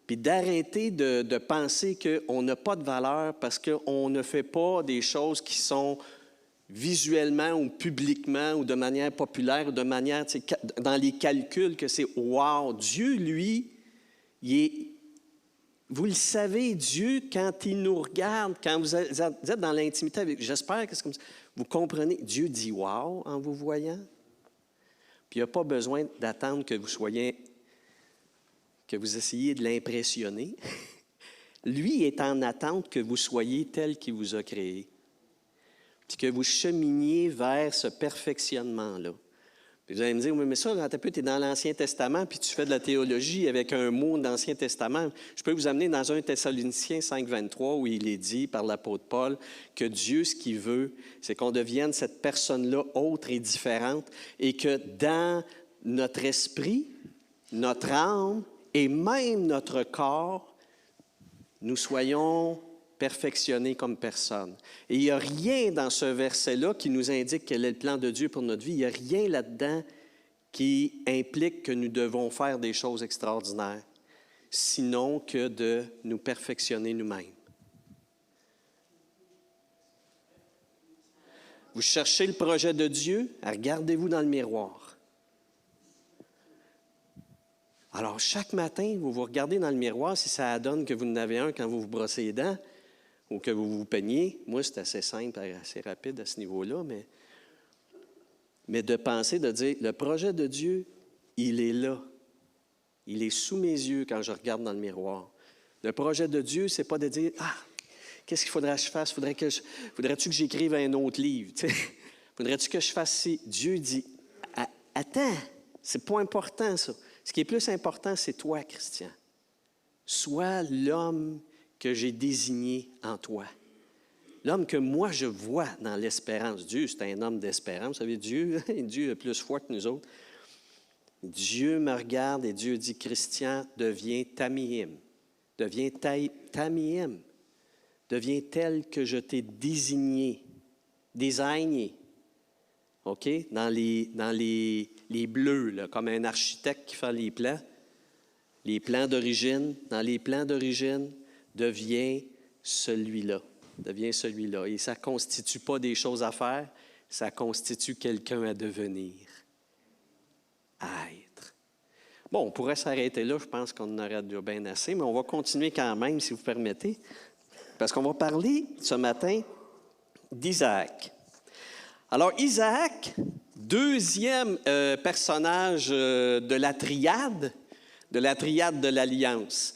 Puis d'arrêter de penser qu'on n'a pas de valeur parce qu'on ne fait pas des choses qui sont visuellement ou publiquement ou de manière populaire ou de manière, dans les calculs, que c'est « wow ». Dieu, lui, vous le savez, Dieu, quand il nous regarde, quand vous êtes dans l'intimité avec, j'espère que c'est comme ça, vous comprenez, Dieu dit « wow » en vous voyant. Puis il n'y a pas besoin d'attendre que vous essayiez de l'impressionner. Lui est en attente que vous soyez tel qu'il vous a créé. Puis que vous cheminiez vers ce perfectionnement-là. Puis vous allez me dire, oui, mais ça, tu es dans l'Ancien Testament, puis tu fais de la théologie avec un mot de l'Ancien Testament. Je peux vous amener dans 1 Thessaloniciens 5,23, où il est dit par l'apôtre Paul que Dieu, ce qu'il veut, c'est qu'on devienne cette personne-là autre et différente, et que dans notre esprit, notre âme et même notre corps, nous soyons perfectionnés comme personne. Et il n'y a rien dans ce verset-là qui nous indique quel est le plan de Dieu pour notre vie. Il n'y a rien là-dedans qui implique que nous devons faire des choses extraordinaires, sinon que de nous perfectionner nous-mêmes. Vous cherchez le projet de Dieu, regardez-vous dans le miroir. Alors, chaque matin, vous vous regardez dans le miroir, si ça donne que vous en avez un quand vous vous brossez les dents, ou que vous vous peignez. Moi, c'est assez simple, assez rapide à ce niveau-là, mais de penser, de dire, le projet de Dieu, il est là. Il est sous mes yeux quand je regarde dans le miroir. Le projet de Dieu, c'est pas de dire, qu'est-ce qu'il faudrait que je fasse? Faudrait-tu que j'écrive un autre livre? Faudrait-tu que je fasse ci? Dieu dit, attends, c'est pas important ça. Ce qui est plus important, c'est toi, Christian. Sois l'homme que j'ai désigné en toi. L'homme que moi, je vois dans l'espérance. Dieu, c'est un homme d'espérance. Vous savez, Dieu est plus fort que nous autres. Dieu me regarde et Dieu dit, Christian, deviens Tamihim. Deviens Tamihim. Deviens tel que je t'ai désigné, désigné. OK? Dans les bleus, là, comme un architecte qui fait les plans d'origine. Dans les plans d'origine, deviens celui-là. Deviens celui-là. Et ça ne constitue pas des choses à faire, ça constitue quelqu'un à devenir. À être. Bon, on pourrait s'arrêter là, je pense qu'on en aurait déjà bien assez, mais on va continuer quand même, si vous permettez, parce qu'on va parler ce matin d'Isaac. Alors, Isaac, deuxième personnage de la triade de l'Alliance.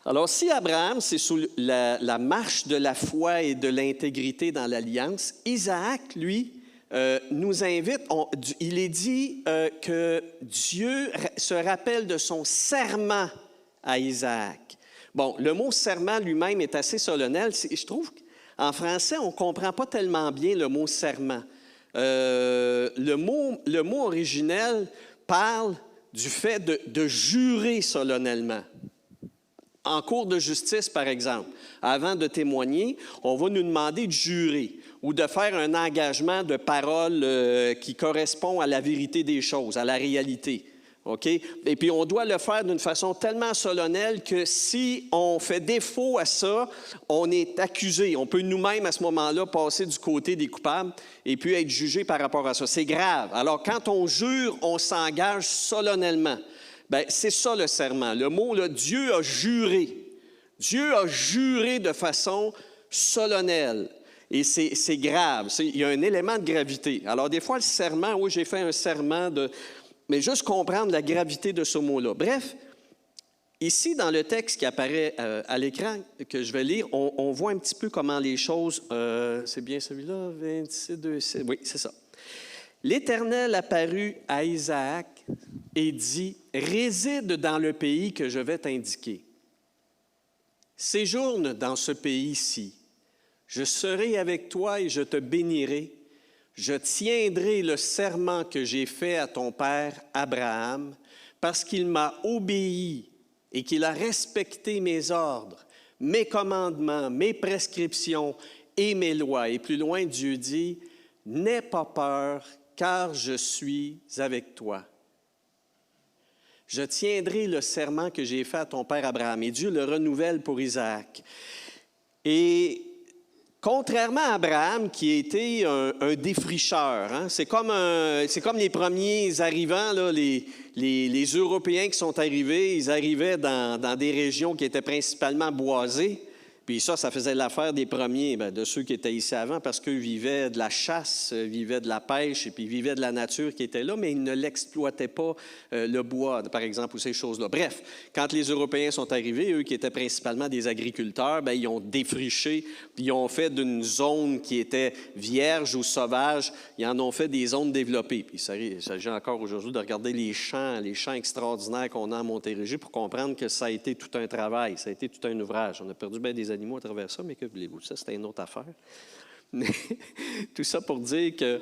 Alors, si Abraham, c'est sous la marche de la foi et de l'intégrité dans l'Alliance, Isaac, lui, nous invite, il est dit que Dieu se rappelle de son serment à Isaac. Bon, le mot serment lui-même est assez solennel. Je trouve qu'en français, on ne comprend pas tellement bien le mot serment. Le mot originel parle du fait de jurer solennellement. En cours de justice, par exemple, avant de témoigner, on va nous demander de jurer ou de faire un engagement de parole qui correspond à la vérité des choses, à la réalité. OK? Et puis, on doit le faire d'une façon tellement solennelle que si on fait défaut à ça, on est accusé. On peut nous-mêmes, à ce moment-là, passer du côté des coupables et puis être jugé par rapport à ça. C'est grave. Alors, quand on jure, on s'engage solennellement. Bien, c'est ça le serment. Le mot, là, Dieu a juré. Dieu a juré de façon solennelle. Et c'est grave. Il y a un élément de gravité. Alors, des fois, le serment, oui, j'ai fait un serment de... Mais juste comprendre la gravité de ce mot-là. Bref, ici, dans le texte qui apparaît à l'écran, que je vais lire, on voit un petit peu comment les choses... c'est bien celui-là, 26, 2, 6. Oui, c'est ça. L'Éternel apparut à Isaac et dit, « Réside dans le pays que je vais t'indiquer. Séjourne dans ce pays-ci. Je serai avec toi et je te bénirai. Je tiendrai le serment que j'ai fait à ton père Abraham, parce qu'il m'a obéi et qu'il a respecté mes ordres, mes commandements, mes prescriptions et mes lois. » Et plus loin, Dieu dit, « N'aie pas peur, car je suis avec toi. Je tiendrai le serment que j'ai fait à ton père Abraham. Et Dieu le renouvelle pour Isaac. Et contrairement à Abraham, qui était un défricheur, hein, c'est comme les premiers arrivants, là, les Européens qui sont arrivés, ils arrivaient dans des régions qui étaient principalement boisées. Puis ça faisait l'affaire des premiers, de ceux qui étaient ici avant, parce qu'eux vivaient de la chasse, vivaient de la pêche, et puis vivaient de la nature qui était là, mais ils ne l'exploitaient pas, le bois, par exemple, ou ces choses-là. Bref, quand les Européens sont arrivés, eux qui étaient principalement des agriculteurs, ils ont défriché, puis ils ont fait d'une zone qui était vierge ou sauvage, ils en ont fait des zones développées. Puis il s'agit encore aujourd'hui de regarder les champs extraordinaires qu'on a à Montérégie pour comprendre que ça a été tout un travail, ça a été tout un ouvrage. On a perdu bien des animaux à travers ça, mais que voulez-vous, ça, c'était une autre affaire. Mais tout ça pour dire que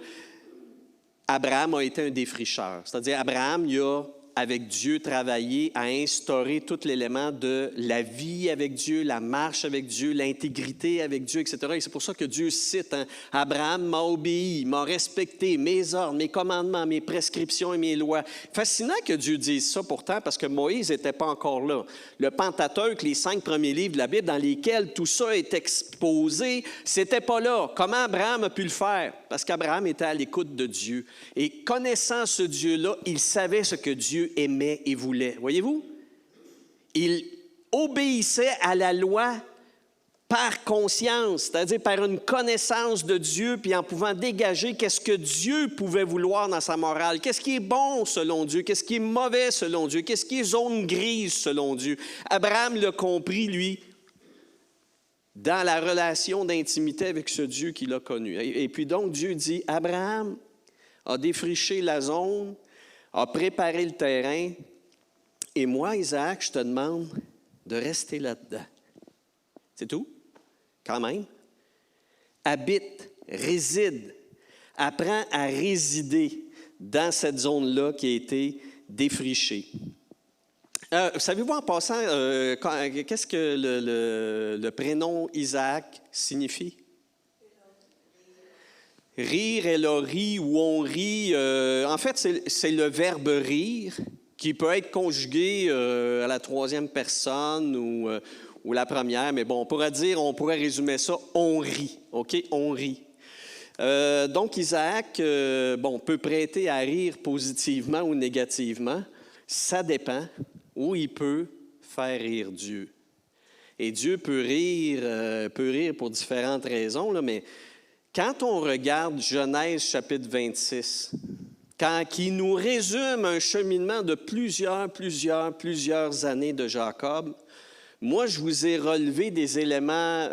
Abraham a été un défricheur. C'est-à-dire, Abraham, il a, avec Dieu, travaillé à instaurer tout l'élément de la vie avec Dieu, la marche avec Dieu, l'intégrité avec Dieu, etc. Et c'est pour ça que Dieu cite, hein, Abraham m'a obéi, m'a respecté, mes ordres, mes commandements, mes prescriptions et mes lois. Fascinant que Dieu dise ça pourtant, parce que Moïse n'était pas encore là. Le Pentateuque, les 5 premiers livres de la Bible dans lesquels tout ça est exposé, c'était pas là. Comment Abraham a pu le faire? Parce qu'Abraham était à l'écoute de Dieu. Et connaissant ce Dieu-là, il savait ce que Dieu aimait et voulait. Voyez-vous? Il obéissait à la loi par conscience, c'est-à-dire par une connaissance de Dieu, puis en pouvant dégager qu'est-ce que Dieu pouvait vouloir dans sa morale, qu'est-ce qui est bon selon Dieu, qu'est-ce qui est mauvais selon Dieu, qu'est-ce qui est zone grise selon Dieu. Abraham l'a compris, lui, dans la relation d'intimité avec ce Dieu qu'il a connu. Et puis donc, Dieu dit, Abraham a défriché la zone, a préparé le terrain, et moi, Isaac, je te demande de rester là-dedans. C'est tout? Quand même. Habite, réside, apprends à résider dans cette zone-là qui a été défrichée. Savez-vous en passant, qu'est-ce que le prénom Isaac signifie? Rire, Elori, ou on rit. En fait, c'est le verbe rire qui peut être conjugué à la 3e personne ou la première. Mais bon, on pourrait résumer ça, on rit. OK? On rit. Donc, Isaac, peut prêter à rire positivement ou négativement. Ça dépend où il peut faire rire Dieu. Et Dieu peut rire pour différentes raisons, là, mais quand on regarde Genèse chapitre 26, qui nous résume un cheminement de plusieurs années de Jacob, moi, je vous ai relevé des éléments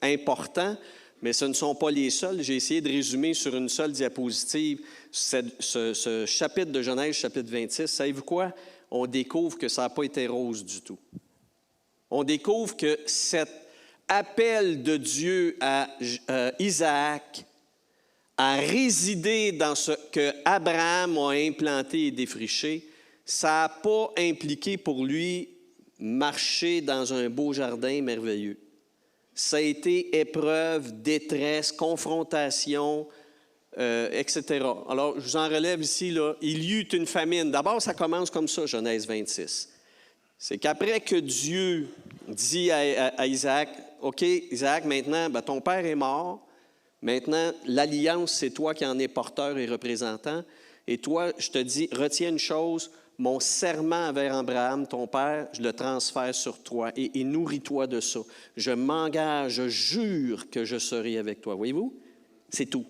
importants, mais ce ne sont pas les seuls. J'ai essayé de résumer sur une seule diapositive ce chapitre de Genèse, chapitre 26. Savez-vous quoi? On découvre que ça n'a pas été rose du tout. On découvre que cet appel de Dieu à Isaac à résider dans ce que Abraham a implanté et défriché, ça n'a pas impliqué pour lui marcher dans un beau jardin merveilleux. Ça a été épreuve, détresse, confrontation, etc. Alors, je vous en relève ici, là. Il y eut une famine. D'abord, ça commence comme ça, Genèse 26. C'est qu'après que Dieu dit à Isaac, « OK, Isaac, maintenant, ton père est mort. Maintenant, l'alliance, c'est toi qui en es porteur et représentant. Et toi, je te dis, retiens une chose, mon serment envers Abraham, ton père, je le transfère sur toi et nourris-toi de ça. Je m'engage, je jure que je serai avec toi. » Voyez-vous? C'est tout.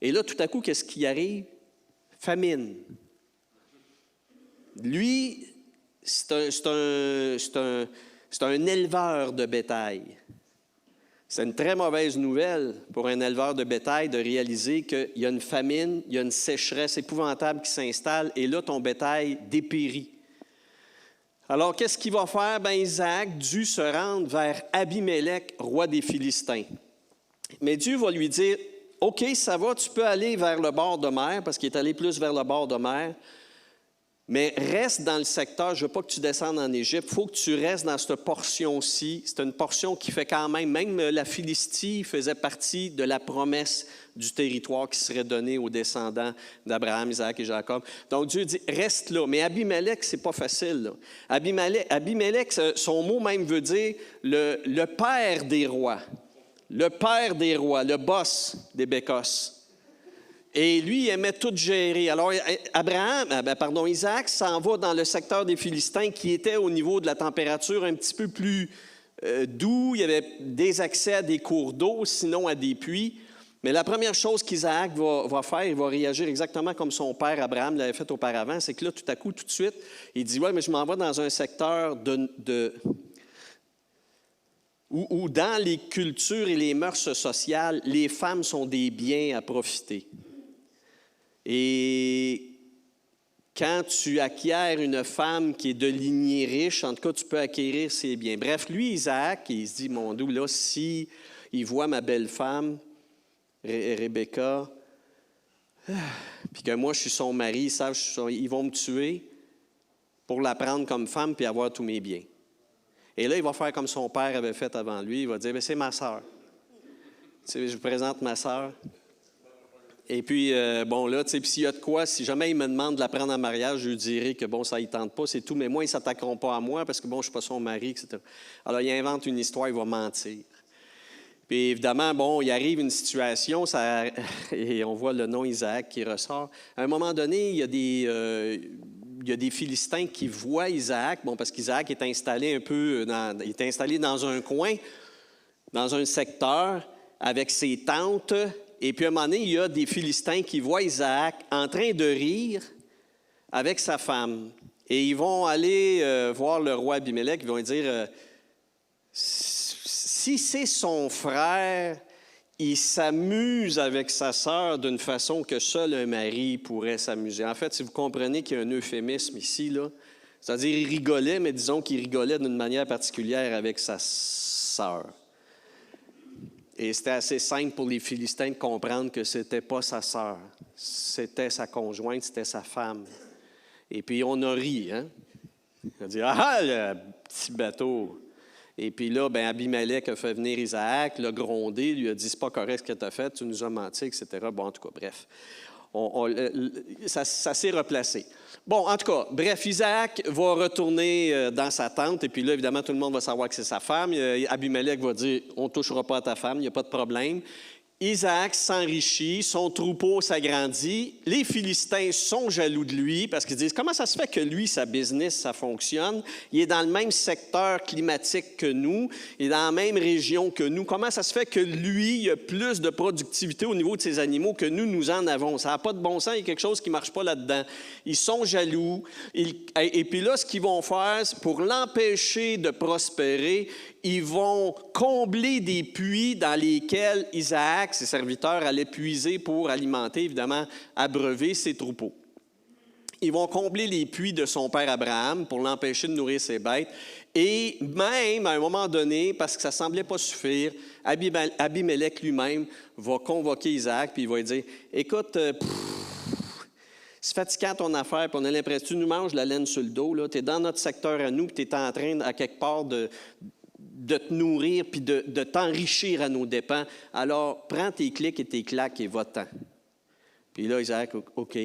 Et là, tout à coup, qu'est-ce qui arrive? Famine. Lui, c'est un éleveur de bétail. C'est une très mauvaise nouvelle pour un éleveur de bétail de réaliser qu'il y a une famine, il y a une sécheresse épouvantable qui s'installe et là, ton bétail dépérit. Alors, qu'est-ce qu'il va faire? Isaac dut se rendre vers Abimélec, roi des Philistins. Mais Dieu va lui dire, « OK, ça va, tu peux aller vers le bord de mer, parce qu'il est allé plus vers le bord de mer. Mais reste dans le secteur, je ne veux pas que tu descendes en Égypte, il faut que tu restes dans cette portion-ci. C'est une portion qui fait quand même la Philistie faisait partie de la promesse du territoire qui serait donné aux descendants d'Abraham, Isaac et Jacob. Donc Dieu dit, reste là. Mais Abimelech, c'est pas facile. Là. Abimelech, son mot même veut dire le père des rois. Le père des rois, le boss des bécosses. Et lui, il aimait tout gérer. Alors, Isaac s'en va dans le secteur des Philistins qui était au niveau de la température un petit peu plus doux. Il y avait des accès à des cours d'eau, sinon à des puits. Mais la première chose qu'Isaac va faire, il va réagir exactement comme son père Abraham l'avait fait auparavant, c'est que là, tout à coup, tout de suite, il dit, « Ouais, mais je m'en vais dans un secteur où dans les cultures et les mœurs sociales, les femmes sont des biens à profiter. » Et quand tu acquiers une femme qui est de lignée riche, en tout cas, tu peux acquérir ses biens. Bref, lui, Isaac, il se dit, mon Dieu, là, si il voit ma belle-femme, Rebecca, puis que moi, je suis son mari, ils vont me tuer pour la prendre comme femme puis avoir tous mes biens. Et là, il va faire comme son père avait fait avant lui. Il va dire, bien, c'est ma sœur. Tu sais, je vous présente ma sœur. Et puis, bon, là, tu sais, puis s'il y a de quoi, si jamais il me demande de la prendre en mariage, je lui dirai que, bon, ça ne tente pas, c'est tout, mais moi, ils ne s'attaqueront pas à moi parce que, bon, je ne suis pas son mari, etc. Alors, il invente une histoire, il va mentir. Puis, évidemment, bon, il arrive une situation, et on voit le nom Isaac qui ressort. À un moment donné, il y a des Philistins qui voient Isaac, bon, parce qu'Isaac est installé dans un coin, dans un secteur, avec ses tentes. Et puis, à un moment donné, il y a des Philistins qui voient Isaac en train de rire avec sa femme. Et ils vont aller voir le roi Abimelech, ils vont lui dire, si c'est son frère, il s'amuse avec sa sœur d'une façon que seul un mari pourrait s'amuser. En fait, si vous comprenez qu'il y a un euphémisme ici, là, c'est-à-dire il rigolait, mais disons qu'il rigolait d'une manière particulière avec sa sœur. Et c'était assez simple pour les Philistins de comprendre que ce n'était pas sa sœur, c'était sa conjointe, c'était sa femme. Et puis on a ri, hein? On a dit, ah, le petit bateau! Et puis là, bien, Abimelech a fait venir Isaac, l'a grondé, lui a dit, c'est pas correct ce que tu as fait, tu nous as menti, etc. Bon, en tout cas, bref, ça s'est replacé. Bon, en tout cas, bref, Isaac va retourner dans sa tente, et puis là, évidemment, tout le monde va savoir que c'est sa femme. Abimelech va dire, on ne touchera pas à ta femme, il n'y a pas de problème. Isaac s'enrichit, son troupeau s'agrandit. Les Philistins sont jaloux de lui parce qu'ils disent, comment ça se fait que lui, sa business, ça fonctionne? Il est dans le même secteur climatique que nous, il est dans la même région que nous. Comment ça se fait que lui, il a plus de productivité au niveau de ses animaux que nous en avons? Ça n'a pas de bon sens, il y a quelque chose qui ne marche pas là-dedans. Ils sont jaloux. Et puis là, ce qu'ils vont faire, c'est pour l'empêcher de prospérer, ils vont combler des puits dans lesquels Isaac, ses serviteurs, allaient puiser pour alimenter, évidemment, abreuver ses troupeaux. Ils vont combler les puits de son père Abraham pour l'empêcher de nourrir ses bêtes. Et même, à un moment donné, parce que ça ne semblait pas suffire, Abimelech lui-même va convoquer Isaac, puis il va lui dire, « Écoute, c'est fatigant ton affaire, puis on a l'impression, tu nous manges la laine sur le dos, tu es dans notre secteur à nous, puis tu es en train, à quelque part, de te nourrir puis de t'enrichir à nos dépens. Alors, prends tes clics et tes claques et va-t'en. » Puis là, Isaac, OK.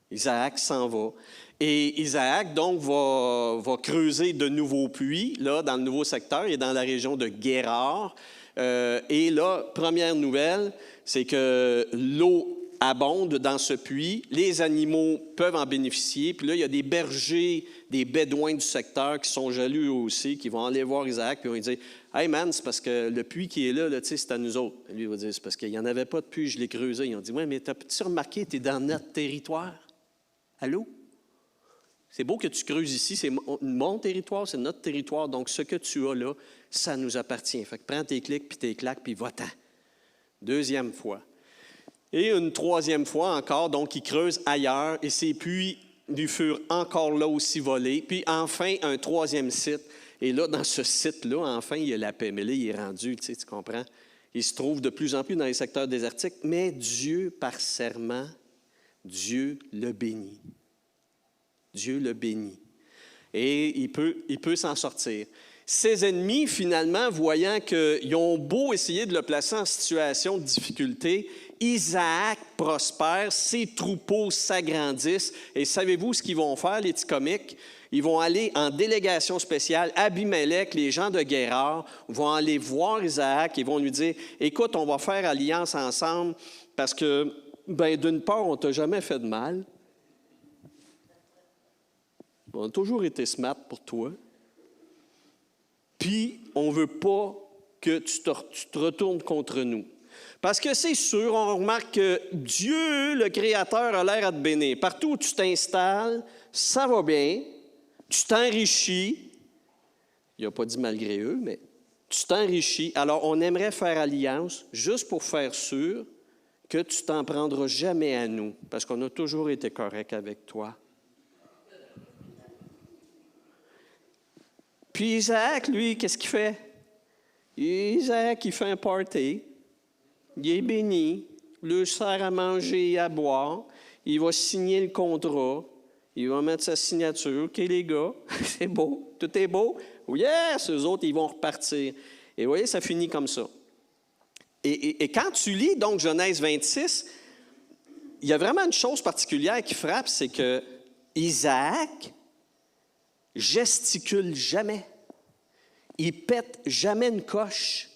Isaac s'en va. Et Isaac, donc, va creuser de nouveaux puits, là, dans le nouveau secteur, il est dans la région de Guérar. Et là, première nouvelle, c'est que l'eau abonde dans ce puits, les animaux peuvent en bénéficier, puis là, il y a des bergers, des bédouins du secteur qui sont jaloux eux aussi, qui vont aller voir Isaac, puis ils vont lui dire, « Hey man, c'est parce que le puits qui est là, tu sais, c'est à nous autres. » Lui, il va dire, « C'est parce qu'il n'y en avait pas de puits, je l'ai creusé. » Ils ont dit, « Oui, mais t'as-tu remarqué, tu es dans notre territoire? Allô? C'est beau que tu creuses ici, c'est mon territoire, c'est notre territoire, donc ce que tu as là, ça nous appartient. Fait que prends tes clics, puis tes claques, puis va-t'en. » Deuxième fois. Et une troisième fois encore, donc il creuse ailleurs et ces puits lui furent encore là aussi volés. Puis enfin, un troisième site. Et là, dans ce site-là, enfin, il y a la paix. Mais là, il est rendu, tu comprends? Il se trouve de plus en plus dans les secteurs désertiques. Mais Dieu, par serment, Dieu le bénit. Dieu le bénit. Et il peut s'en sortir. Ses ennemis, finalement, voyant qu'ils ont beau essayer de le placer en situation de difficulté, Isaac prospère, ses troupeaux s'agrandissent. Et savez-vous ce qu'ils vont faire, les petits comiques? Ils vont aller en délégation spéciale. Abimelech, les gens de Guérard, vont aller voir Isaac et vont lui dire, « Écoute, on va faire alliance ensemble parce que, d'une part, on ne t'a jamais fait de mal. On a toujours été smart pour toi. Puis, on ne veut pas que tu te retournes contre nous. » Parce que c'est sûr, on remarque que Dieu, le Créateur, a l'air à te bénir. Partout où tu t'installes, ça va bien, tu t'enrichis. Il n'a pas dit malgré eux, mais tu t'enrichis. Alors, on aimerait faire alliance juste pour faire sûr que tu t'en prendras jamais à nous, parce qu'on a toujours été correct avec toi. Puis Isaac, lui, qu'est-ce qu'il fait? Isaac, il fait un party. Il est béni. Il leur sert à manger et à boire. Il va signer le contrat. Il va mettre sa signature. OK, les gars, c'est beau. Tout est beau. Oh yes! Eux autres, ils vont repartir. Et vous voyez, ça finit comme ça. Et quand tu lis, donc, Genèse 26, il y a vraiment une chose particulière qui frappe, c'est que Isaac gesticule jamais. Il pète jamais une coche.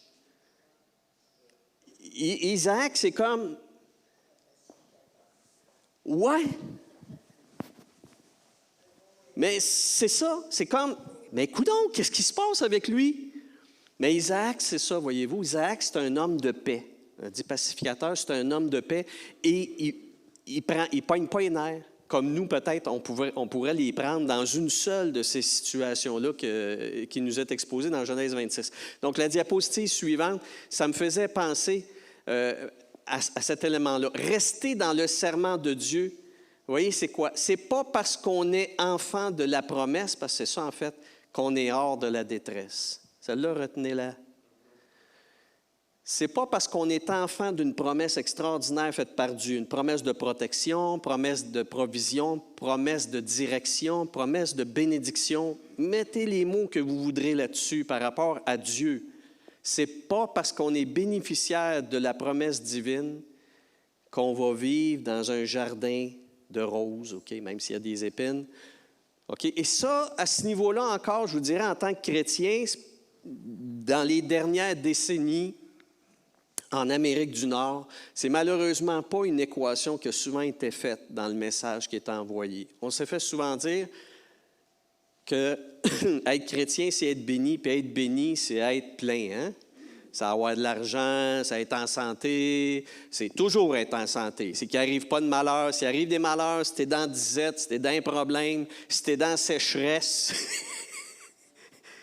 Isaac, c'est comme... Ouais. Mais c'est ça. C'est comme... Mais coudonc, qu'est-ce qui se passe avec lui? Mais Isaac, c'est ça, voyez-vous. Isaac, c'est un homme de paix. On dit pacificateur, c'est un homme de paix. Et il pogne pas les nerfs. Comme nous, peut-être, on pourrait les prendre dans une seule de ces situations-là qui nous est exposée dans Genèse 26. Donc, la diapositive suivante, ça me faisait penser à cet élément-là. Rester dans le serment de Dieu, vous voyez, c'est quoi? C'est pas parce qu'on est enfant de la promesse, parce que c'est ça, en fait, qu'on est hors de la détresse. Celle-là, retenez-la. C'est pas parce qu'on est enfant d'une promesse extraordinaire faite par Dieu, une promesse de protection, promesse de provision, promesse de direction, promesse de bénédiction. Mettez les mots que vous voudrez là-dessus par rapport à Dieu. C'est pas parce qu'on est bénéficiaire de la promesse divine qu'on va vivre dans un jardin de roses, OK, même s'il y a des épines. OK? Et ça, à ce niveau-là encore, je vous dirais, en tant que chrétien, dans les dernières décennies, en Amérique du Nord, c'est malheureusement pas une équation qui a souvent été faite dans le message qui est envoyé. On se fait souvent dire que être chrétien, c'est être béni, puis être béni, c'est être plein, hein? C'est avoir de l'argent, c'est être en santé, c'est toujours être en santé. C'est qu'il n'arrive pas de malheur. S'il arrive des malheurs, si tu es dans disette, si tu es dans un problème, si tu es dans sécheresse,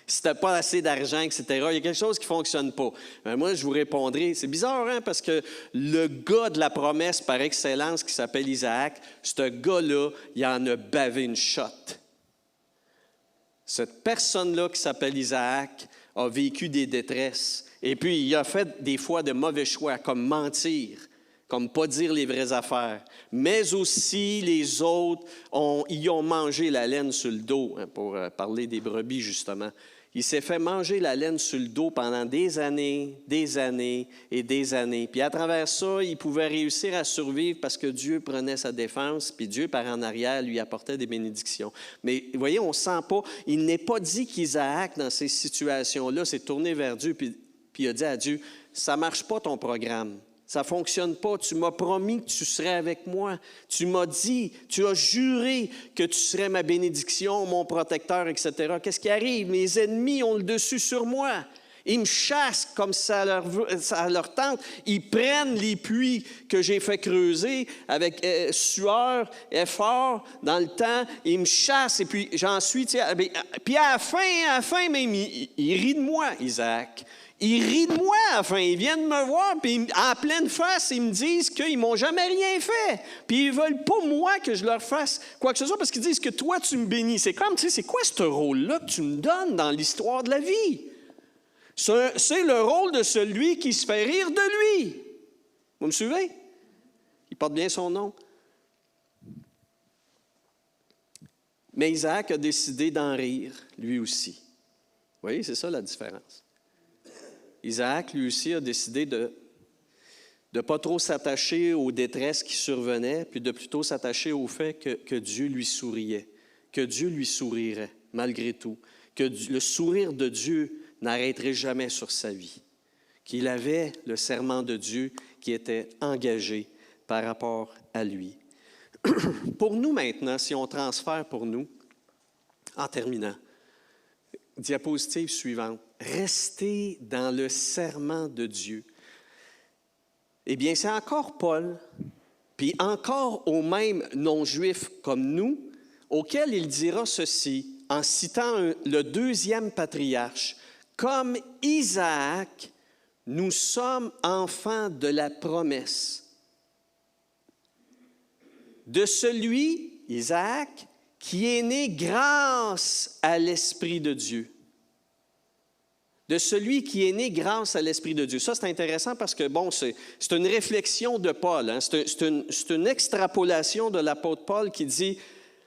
si tu n'as pas assez d'argent, etc., il y a quelque chose qui ne fonctionne pas. Mais moi, je vous répondrai, c'est bizarre, hein, parce que le gars de la promesse par excellence qui s'appelle Isaac, ce gars-là, il en a bavé une shot. Cette personne-là qui s'appelle Isaac a vécu des détresses. Et puis, il a fait des fois de mauvais choix, comme mentir, comme pas dire les vraies affaires. Mais aussi, les autres, ils ont mangé la laine sur le dos, hein, pour parler des brebis, justement. Il s'est fait manger la laine sur le dos pendant des années et des années. Puis à travers ça, il pouvait réussir à survivre parce que Dieu prenait sa défense, puis Dieu, par en arrière, lui apportait des bénédictions. Mais vous voyez, on ne sent pas, il n'est pas dit qu'Isaac, dans ces situations-là, s'est tourné vers Dieu, puis il a dit à Dieu, « Ça ne marche pas ton programme. Ça ne fonctionne pas. Tu m'as promis que tu serais avec moi. Tu m'as dit, tu as juré que tu serais ma bénédiction, mon protecteur, etc. Qu'est-ce qui arrive? Mes ennemis ont le dessus sur moi. Ils me chassent comme ça leur tente. Ils prennent les puits que j'ai fait creuser avec sueur, effort, dans le temps. Ils me chassent et puis j'en suis... Puis à la fin même, il rit de moi, Isaac. Ils rient de moi, enfin, ils viennent me voir, puis en pleine face, ils me disent qu'ils m'ont jamais rien fait. Puis ils veulent pas, moi, que je leur fasse quoi que ce soit, parce qu'ils disent que toi, tu me bénis. C'est comme, tu sais, c'est quoi ce rôle-là que tu me donnes dans l'histoire de la vie? C'est le rôle de celui qui se fait rire de lui. Vous me suivez? Il porte bien son nom. Mais Isaac a décidé d'en rire, lui aussi. Vous voyez, c'est ça la différence. Isaac, lui aussi, a décidé de ne pas trop s'attacher aux détresses qui survenaient, puis de plutôt s'attacher au fait que Dieu lui souriait, que Dieu lui sourirait, malgré tout, que le sourire de Dieu n'arrêterait jamais sur sa vie, qu'il avait le serment de Dieu qui était engagé par rapport à lui. Pour nous maintenant, si on transfère pour nous, en terminant, diapositive suivante, rester dans le serment de Dieu. Eh bien, c'est encore Paul, puis encore aux mêmes non-juifs comme nous, auxquels il dira ceci, en citant le deuxième patriarche, « Comme Isaac, nous sommes enfants de la promesse. De celui, Isaac, qui est né grâce à l'Esprit de Dieu. » De celui qui est né grâce à l'Esprit de Dieu. Ça, c'est intéressant parce que, bon, c'est une réflexion de Paul. Hein? C'est une extrapolation de l'apôtre Paul qui dit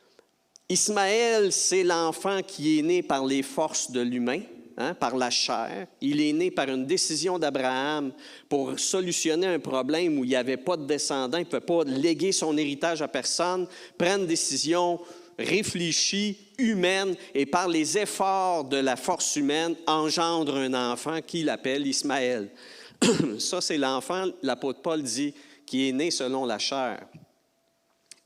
« Ismaël, c'est l'enfant qui est né par les forces de l'humain. » Hein, par la chair. Il est né par une décision d'Abraham pour solutionner un problème où il n'y avait pas de descendant, il ne pouvait pas léguer son héritage à personne, prendre une décision réfléchie, humaine, et par les efforts de la force humaine, engendre un enfant qu'il appelle Ismaël. Ça, c'est l'enfant, l'apôtre Paul dit, qui est né selon la chair.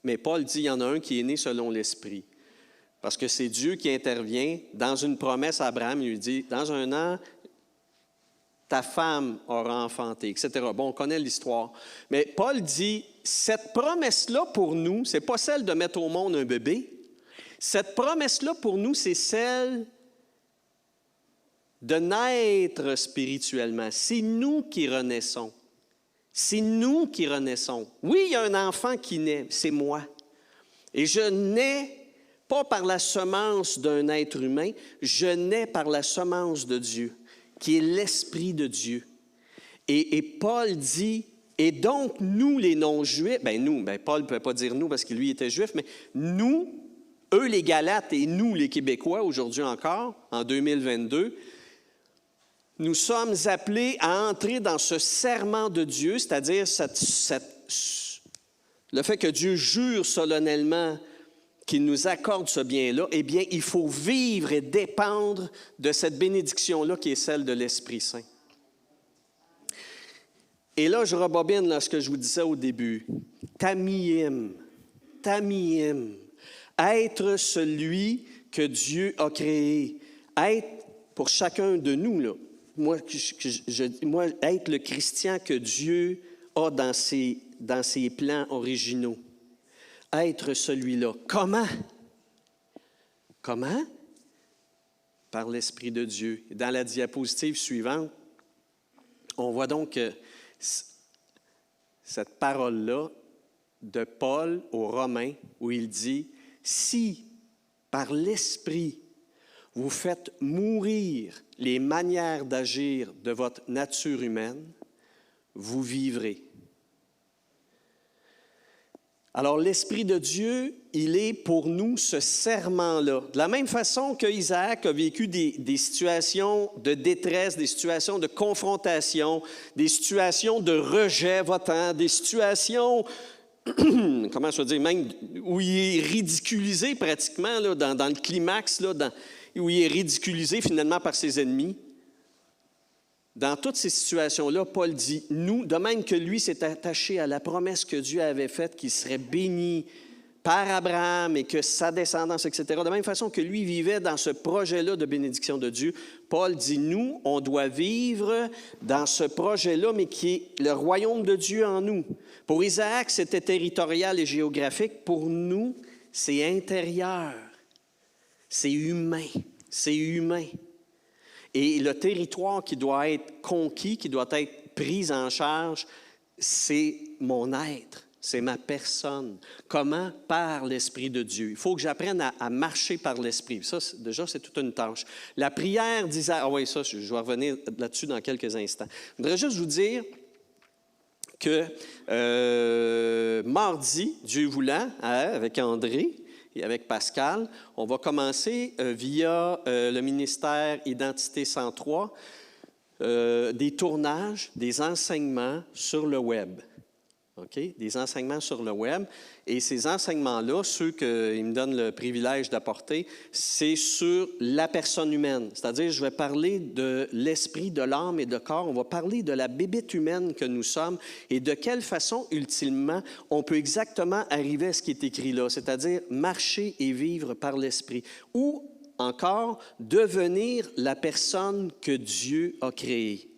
Mais Paul dit, il y en a un qui est né selon l'esprit. Parce que c'est Dieu qui intervient dans une promesse à Abraham. Il lui dit, dans un an, ta femme aura enfanté, etc. Bon, on connaît l'histoire. Mais Paul dit, cette promesse-là pour nous, ce n'est pas celle de mettre au monde un bébé. Cette promesse-là pour nous, c'est celle de naître spirituellement. C'est nous qui renaissons. C'est nous qui renaissons. Oui, il y a un enfant qui naît, c'est moi. Et je nais pas par la semence d'un être humain, je nais par la semence de Dieu, qui est l'Esprit de Dieu. Et Paul dit, et donc nous les non-juifs, Paul ne peut pas dire nous parce que lui était juif, mais nous, eux les Galates et nous les Québécois, aujourd'hui encore, en 2022, nous sommes appelés à entrer dans ce serment de Dieu, c'est-à-dire le fait que Dieu jure solennellement qu'il nous accorde ce bien-là, eh bien, il faut vivre et dépendre de cette bénédiction-là qui est celle de l'Esprit Saint. Et là, je rebobine ce que je vous disais au début. Tamiyim, être celui que Dieu a créé, être pour chacun de nous, là, moi, être le Christian que Dieu a dans ses plans originaux. Être celui-là. Comment? Comment? Par l'Esprit de Dieu. Dans la diapositive suivante, on voit donc cette parole-là de Paul aux Romains où il dit « Si, par l'Esprit, vous faites mourir les manières d'agir de votre nature humaine, vous vivrez. » Alors, l'Esprit de Dieu, il est pour nous ce serment-là. De la même façon qu'Isaac a vécu des situations de détresse, des situations de confrontation, des situations de rejet votant, des situations, comment je veux dire, même où il est ridiculisé pratiquement là, dans le climax, là, où il est ridiculisé finalement par ses ennemis. Dans toutes ces situations-là, Paul dit, nous, de même que lui s'est attaché à la promesse que Dieu avait faite, qu'il serait béni par Abraham et que sa descendance, etc., de la même façon que lui vivait dans ce projet-là de bénédiction de Dieu, Paul dit, nous, on doit vivre dans ce projet-là, mais qui est le royaume de Dieu en nous. Pour Isaac, c'était territorial et géographique. Pour nous, c'est intérieur. C'est humain. C'est humain. Et le territoire qui doit être conquis, qui doit être pris en charge, c'est mon être, c'est ma personne. Comment? Par l'Esprit de Dieu. Il faut que j'apprenne à marcher par l'Esprit. Ça, déjà, c'est toute une tâche. La prière d'Isaac... Ah oui, ça, je vais revenir là-dessus dans quelques instants. Je voudrais juste vous dire que mardi, Dieu voulant, avec André, et avec Pascal. On va commencer via le ministère Identité 103, des tournages, des enseignements sur le web. OK? Des enseignements sur le web. Et ces enseignements-là, ceux qu'ils me donnent le privilège d'apporter, c'est sur la personne humaine. C'est-à-dire, je vais parler de l'esprit, de l'âme et de corps. On va parler de la bébête humaine que nous sommes et de quelle façon, ultimement, on peut exactement arriver à ce qui est écrit là, c'est-à-dire marcher et vivre par l'esprit. Ou encore, devenir la personne que Dieu a créée.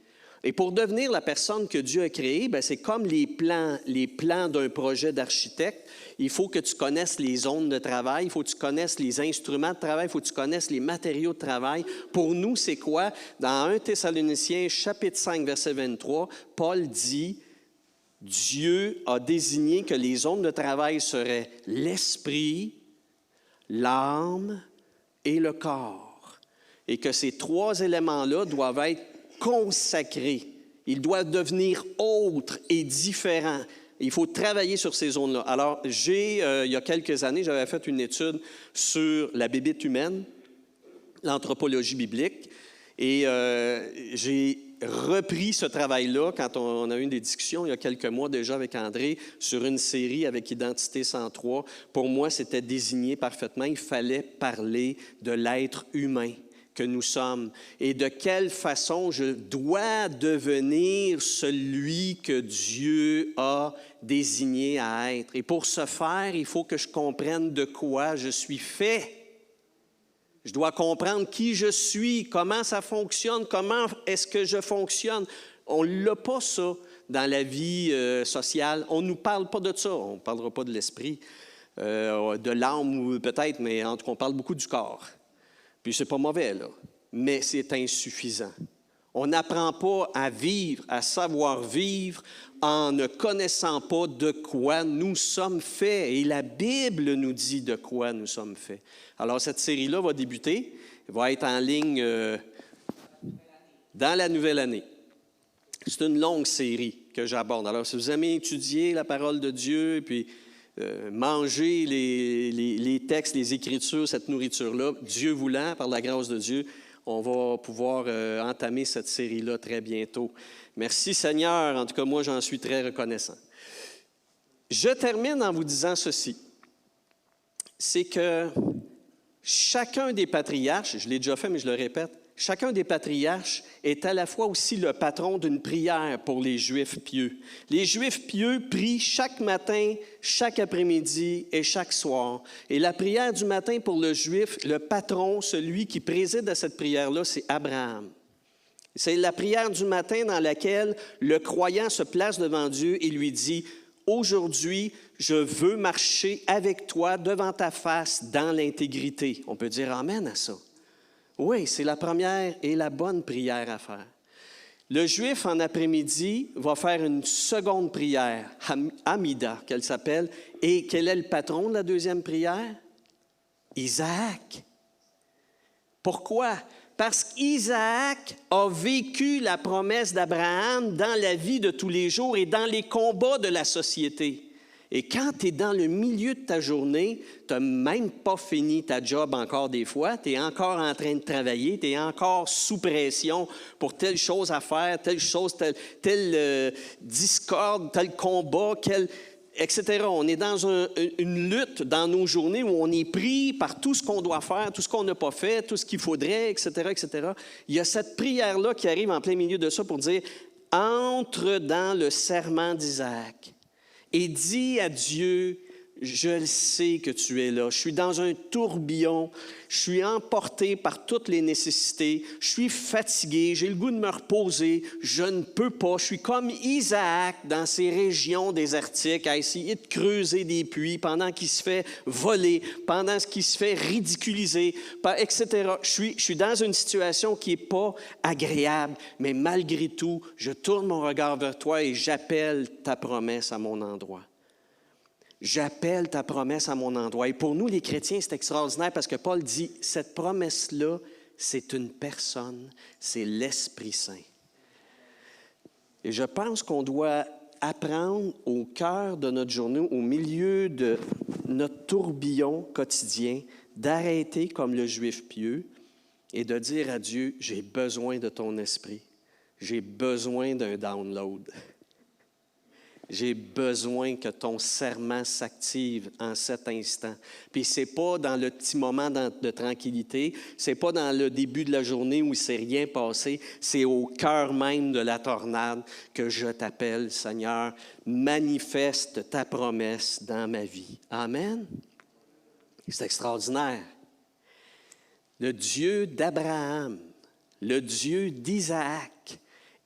Et pour devenir la personne que Dieu a créée, bien, c'est comme les plans d'un projet d'architecte. Il faut que tu connaisses les zones de travail, il faut que tu connaisses les instruments de travail, il faut que tu connaisses les matériaux de travail. Pour nous, c'est quoi? Dans 1 Thessaloniciens, chapitre 5, verset 23, Paul dit, Dieu a désigné que les zones de travail seraient l'esprit, l'âme et le corps. Et que ces trois éléments-là doivent être consacré. Il doit devenir autre et différent. Il faut travailler sur ces zones-là. Alors, il y a quelques années, j'avais fait une étude sur la bébête humaine, l'anthropologie biblique, et j'ai repris ce travail-là quand on a eu des discussions il y a quelques mois déjà avec André sur une série avec Identité 103. Pour moi, c'était désigné parfaitement. Il fallait parler de l'être humain que nous sommes et de quelle façon je dois devenir celui que Dieu a désigné à être. Et pour ce faire, il faut que je comprenne de quoi je suis fait. Je dois comprendre qui je suis, comment ça fonctionne, comment est-ce que je fonctionne. On ne l'a pas, ça, dans la vie sociale. On ne nous parle pas de ça. On ne parlera pas de l'esprit, de l'âme peut-être, mais en tout cas, on parle beaucoup du corps. Puis c'est pas mauvais, là, mais c'est insuffisant. On n'apprend pas à vivre, à savoir vivre en ne connaissant pas de quoi nous sommes faits. Et la Bible nous dit de quoi nous sommes faits. Alors, cette série-là va débuter, va être en ligne dans la nouvelle année. C'est une longue série que j'aborde. Alors, si vous aimez étudier la parole de Dieu, puis manger les textes, les Écritures, cette nourriture-là, Dieu voulant, par la grâce de Dieu, on va pouvoir entamer cette série-là très bientôt. Merci Seigneur, en tout cas moi j'en suis très reconnaissant. Je termine en vous disant ceci, c'est que chacun des patriarches, je l'ai déjà fait mais je le répète, chacun des patriarches est à la fois aussi le patron d'une prière pour les Juifs pieux. Les Juifs pieux prient chaque matin, chaque après-midi et chaque soir. Et la prière du matin pour le Juif, le patron, celui qui préside à cette prière-là, c'est Abraham. C'est la prière du matin dans laquelle le croyant se place devant Dieu et lui dit « Aujourd'hui, je veux marcher avec toi devant ta face dans l'intégrité. » On peut dire « Amen » à ça. Oui, c'est la première et la bonne prière à faire. Le Juif, en après-midi, va faire une seconde prière, Hamida, qu'elle s'appelle. Et quel est le patron de la deuxième prière? Isaac. Pourquoi? Parce qu'Isaac a vécu la promesse d'Abraham dans la vie de tous les jours et dans les combats de la société. Et quand tu es dans le milieu de ta journée, tu n'as même pas fini ta job encore des fois, tu es encore en train de travailler, tu es encore sous pression pour telle chose à faire, telle chose, telle discorde, tel combat, etc. On est dans une lutte dans nos journées où on est pris par tout ce qu'on doit faire, tout ce qu'on n'a pas fait, tout ce qu'il faudrait, etc., etc. Il y a cette prière-là qui arrive en plein milieu de ça pour dire « Entre dans le serment d'Isaac ». Et dis à Dieu, je le sais que tu es là. Je suis dans un tourbillon. Je suis emporté par toutes les nécessités. Je suis fatigué. J'ai le goût de me reposer. Je ne peux pas. Je suis comme Isaac dans ces régions désertiques à essayer de creuser des puits pendant qu'il se fait voler, pendant qu'il se fait ridiculiser, etc. Je suis dans une situation qui n'est pas agréable, mais malgré tout, je tourne mon regard vers toi et j'appelle ta promesse à mon endroit. J'appelle ta promesse à mon endroit. Et pour nous, les chrétiens, c'est extraordinaire parce que Paul dit, cette promesse-là, c'est une personne, c'est l'Esprit Saint. Et je pense qu'on doit apprendre au cœur de notre journée, au milieu de notre notre tourbillon quotidien, d'arrêter comme le Juif pieux et de dire à Dieu, j'ai besoin de ton esprit, j'ai besoin d'un download. J'ai besoin que ton serment s'active en cet instant. Puis c'est pas dans le petit moment de tranquillité, c'est pas dans le début de la journée où il ne s'est rien passé, c'est au cœur même de la tornade que je t'appelle, Seigneur, manifeste ta promesse dans ma vie. Amen. C'est extraordinaire. Le Dieu d'Abraham, le Dieu d'Isaac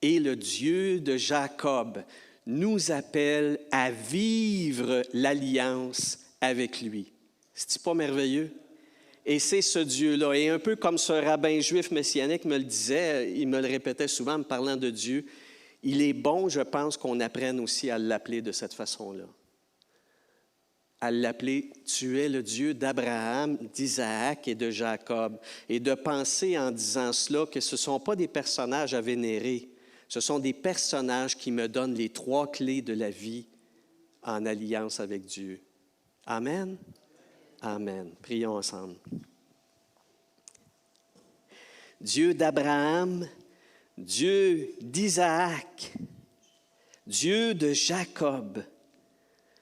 et le Dieu de Jacob nous appelle à vivre l'alliance avec lui. C'est-tu pas merveilleux? Et c'est ce Dieu-là. Et un peu comme ce rabbin juif messianique me le disait, il me le répétait souvent en me parlant de Dieu, il est bon, je pense, qu'on apprenne aussi à l'appeler de cette façon-là. À l'appeler, tu es le Dieu d'Abraham, d'Isaac et de Jacob. Et de penser en disant cela que ce ne sont pas des personnages à vénérer, ce sont des personnages qui me donnent les 3 clés de la vie en alliance avec Dieu. Amen? Amen. Prions ensemble. Dieu d'Abraham, Dieu d'Isaac, Dieu de Jacob,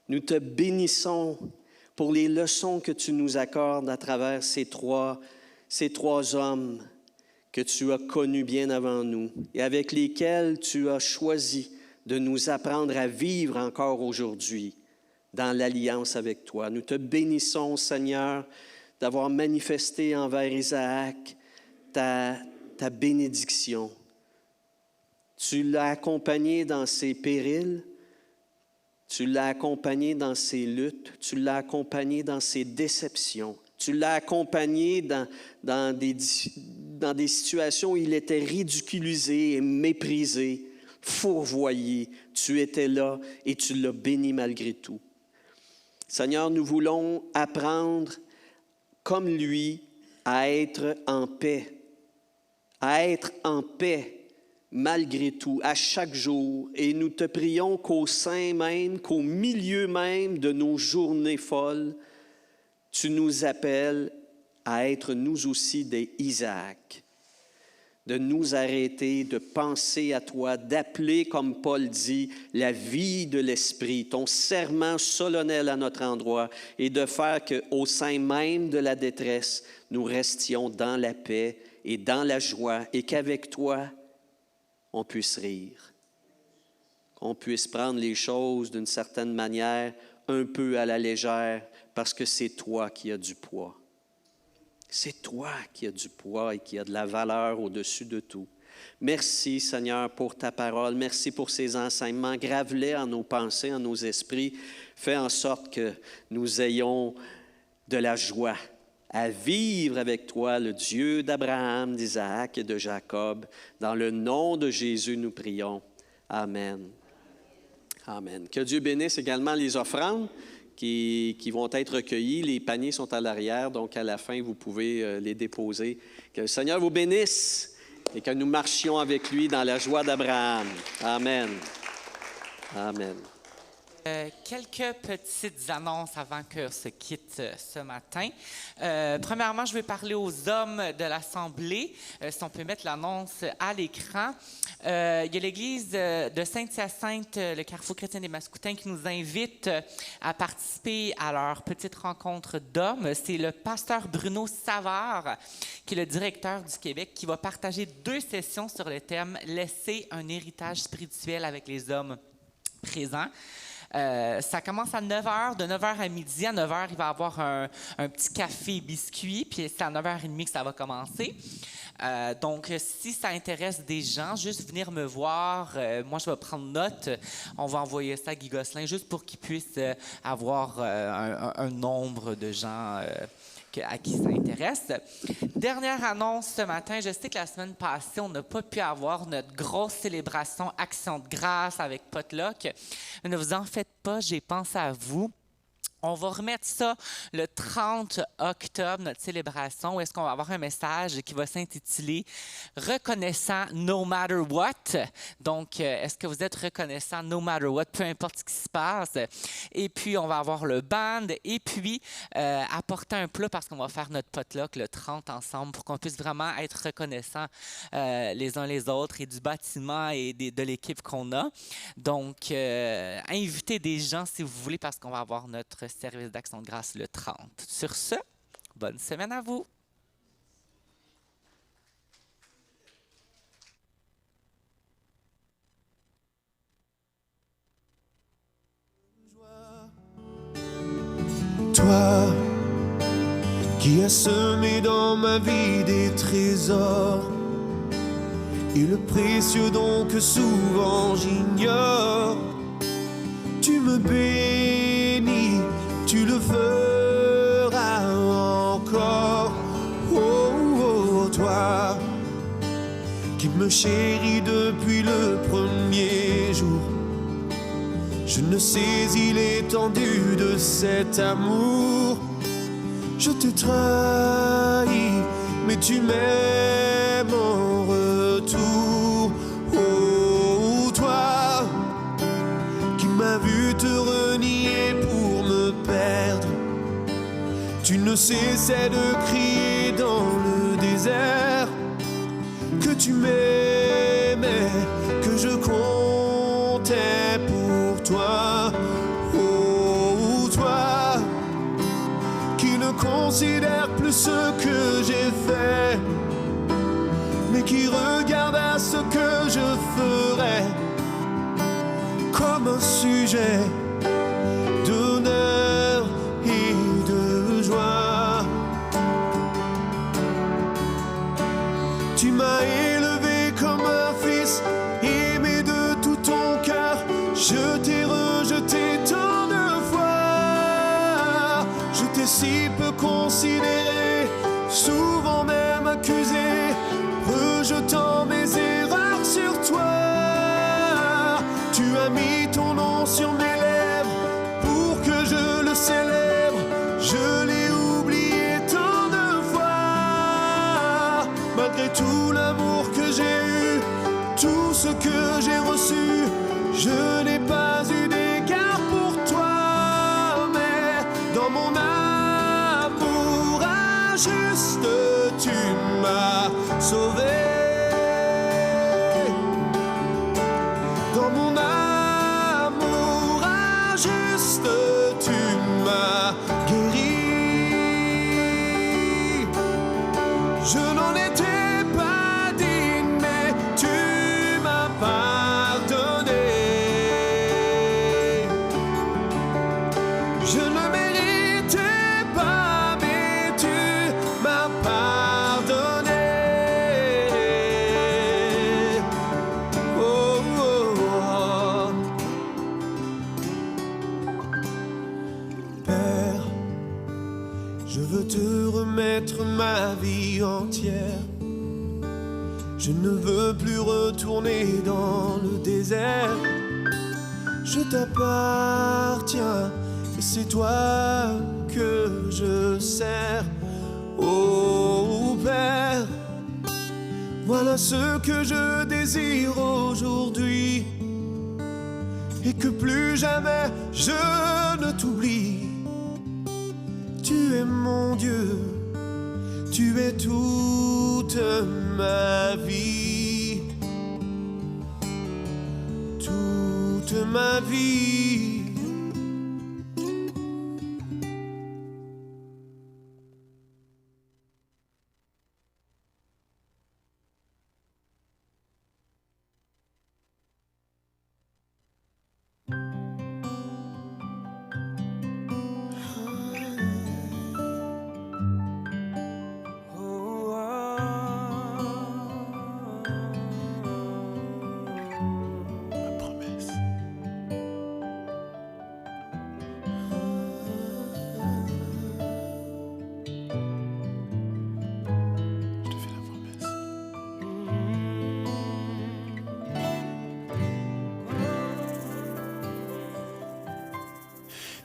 nous te bénissons pour les leçons que tu nous accordes à travers ces trois hommes que tu as connus bien avant nous et avec lesquels tu as choisi de nous apprendre à vivre encore aujourd'hui dans l'alliance avec toi. Nous te bénissons, Seigneur, d'avoir manifesté envers Isaac ta bénédiction. Tu l'as accompagné dans ses périls, tu l'as accompagné dans ses luttes, tu l'as accompagné dans ses déceptions. Tu l'as accompagné dans des situations où il était ridiculisé et méprisé, fourvoyé. Tu étais là et tu l'as béni malgré tout. Seigneur, nous voulons apprendre, comme lui, à être en paix malgré tout, à chaque jour. Et nous te prions qu'au sein même, qu'au milieu même de nos journées folles, tu nous appelles à être nous aussi des Isaac, de nous arrêter, de penser à toi, d'appeler, comme Paul dit, la vie de l'Esprit, ton serment solennel à notre endroit, et de faire qu'au sein même de la détresse, nous restions dans la paix et dans la joie, et qu'avec toi, on puisse rire, qu'on puisse prendre les choses d'une certaine manière, un peu à la légère, parce que c'est toi qui as du poids. C'est toi qui as du poids et qui as de la valeur au-dessus de tout. Merci, Seigneur, pour ta parole. Merci pour ces enseignements. Grave-les en nos pensées, en nos esprits. Fais en sorte que nous ayons de la joie à vivre avec toi, le Dieu d'Abraham, d'Isaac et de Jacob. Dans le nom de Jésus, nous prions. Amen. Amen. Que Dieu bénisse également les offrandes qui vont être recueillies. Les paniers sont à l'arrière, donc à la fin, vous pouvez les déposer. Que le Seigneur vous bénisse et que nous marchions avec lui dans la joie d'Abraham. Amen. Amen. Quelques petites annonces avant qu'on se quitte ce matin. Premièrement, je vais parler aux hommes de l'Assemblée. Si on peut mettre l'annonce à l'écran. Il y a l'Église de Saint-Hyacinthe, le Carrefour chrétien des Mascoutins, qui nous invite à participer à leur petite rencontre d'hommes. C'est le pasteur Bruno Savard, qui est le directeur du Québec, qui va partager 2 sessions sur le thème « Laisser un héritage spirituel avec les hommes présents ». Ça commence à 9h, de 9h à midi. À 9h, il va y avoir un petit café et biscuits, puis c'est à 9h30 que ça va commencer. Donc, si ça intéresse des gens, juste venir me voir. Moi, je vais prendre note. On va envoyer ça à Guy Gosselin, juste pour qu'il puisse avoir un nombre de gens à qui ça intéresse. Dernière annonce ce matin. Je sais que la semaine passée, on n'a pas pu avoir notre grosse célébration Action de grâce avec Potluck. Ne vous en faites pas, j'ai pensé à vous. On va remettre ça le 30 octobre, notre célébration, où est-ce qu'on va avoir un message qui va s'intituler « Reconnaissant no matter what ». Donc, est-ce que vous êtes reconnaissant no matter what, peu importe ce qui se passe? Et puis, on va avoir le band et puis apporter un plat parce qu'on va faire notre potluck le 30 ensemble pour qu'on puisse vraiment être reconnaissants les uns les autres et du bâtiment et de l'équipe qu'on a. Donc, invitez des gens si vous voulez parce qu'on va avoir notre service d'action de grâce le 30. Sur ce, bonne semaine à vous. Toi qui as semé dans ma vie des trésors et le précieux don que souvent j'ignore, tu me bénis, tu le feras encore. Oh, oh, toi qui me chéris depuis le premier jour, je ne saisis l'étendue de cet amour. Je t'ai trahi, mais tu m'aimes en retour. Oh, toi qui m'as vu te renier pour me perdre, tu ne cessais de crier dans le désert que tu m'aimais, que je comptais pour toi. Oh, toi qui ne considère plus ce que j'ai fait, mais qui regarde à ce que je ferai comme un sujet d'honneur et de joie. Tu m'as élevé comme un fils, aimé de tout ton cœur. Je t'ai rejeté tant de fois. Je t'ai si peu considéré, souvent même accusé, rejetant mes erreurs sur toi. Tu as mis ton nom sur mes lèvres pour que je le célèbre. Je l'ai oublié tant de fois. Malgré tout l'amour que j'ai eu, tout ce que j'ai reçu, je n'ai pas eu d'égard pour toi. Mais dans mon amour injuste, tu m'as sauvé. Dans mon amour injuste, tu m'as guéri. Je n'en étais pas digne, mais tu m'as pardonné. Je ne méritais pas, mais tu m'as pardonné. Oh, oh, oh. Père, je veux te remettre ma vie entière. Je ne veux plus retourner dans le désert. Je t'appartiens et c'est toi que je sers. Oh Père, voilà ce que je désire aujourd'hui, et que plus jamais je ne t'oublie. Tu es mon Dieu, tu es toute ma vie, toute ma vie.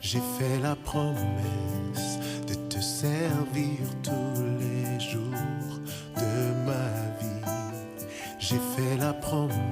J'ai fait la promesse de te servir tous les jours de ma vie. J'ai fait la promesse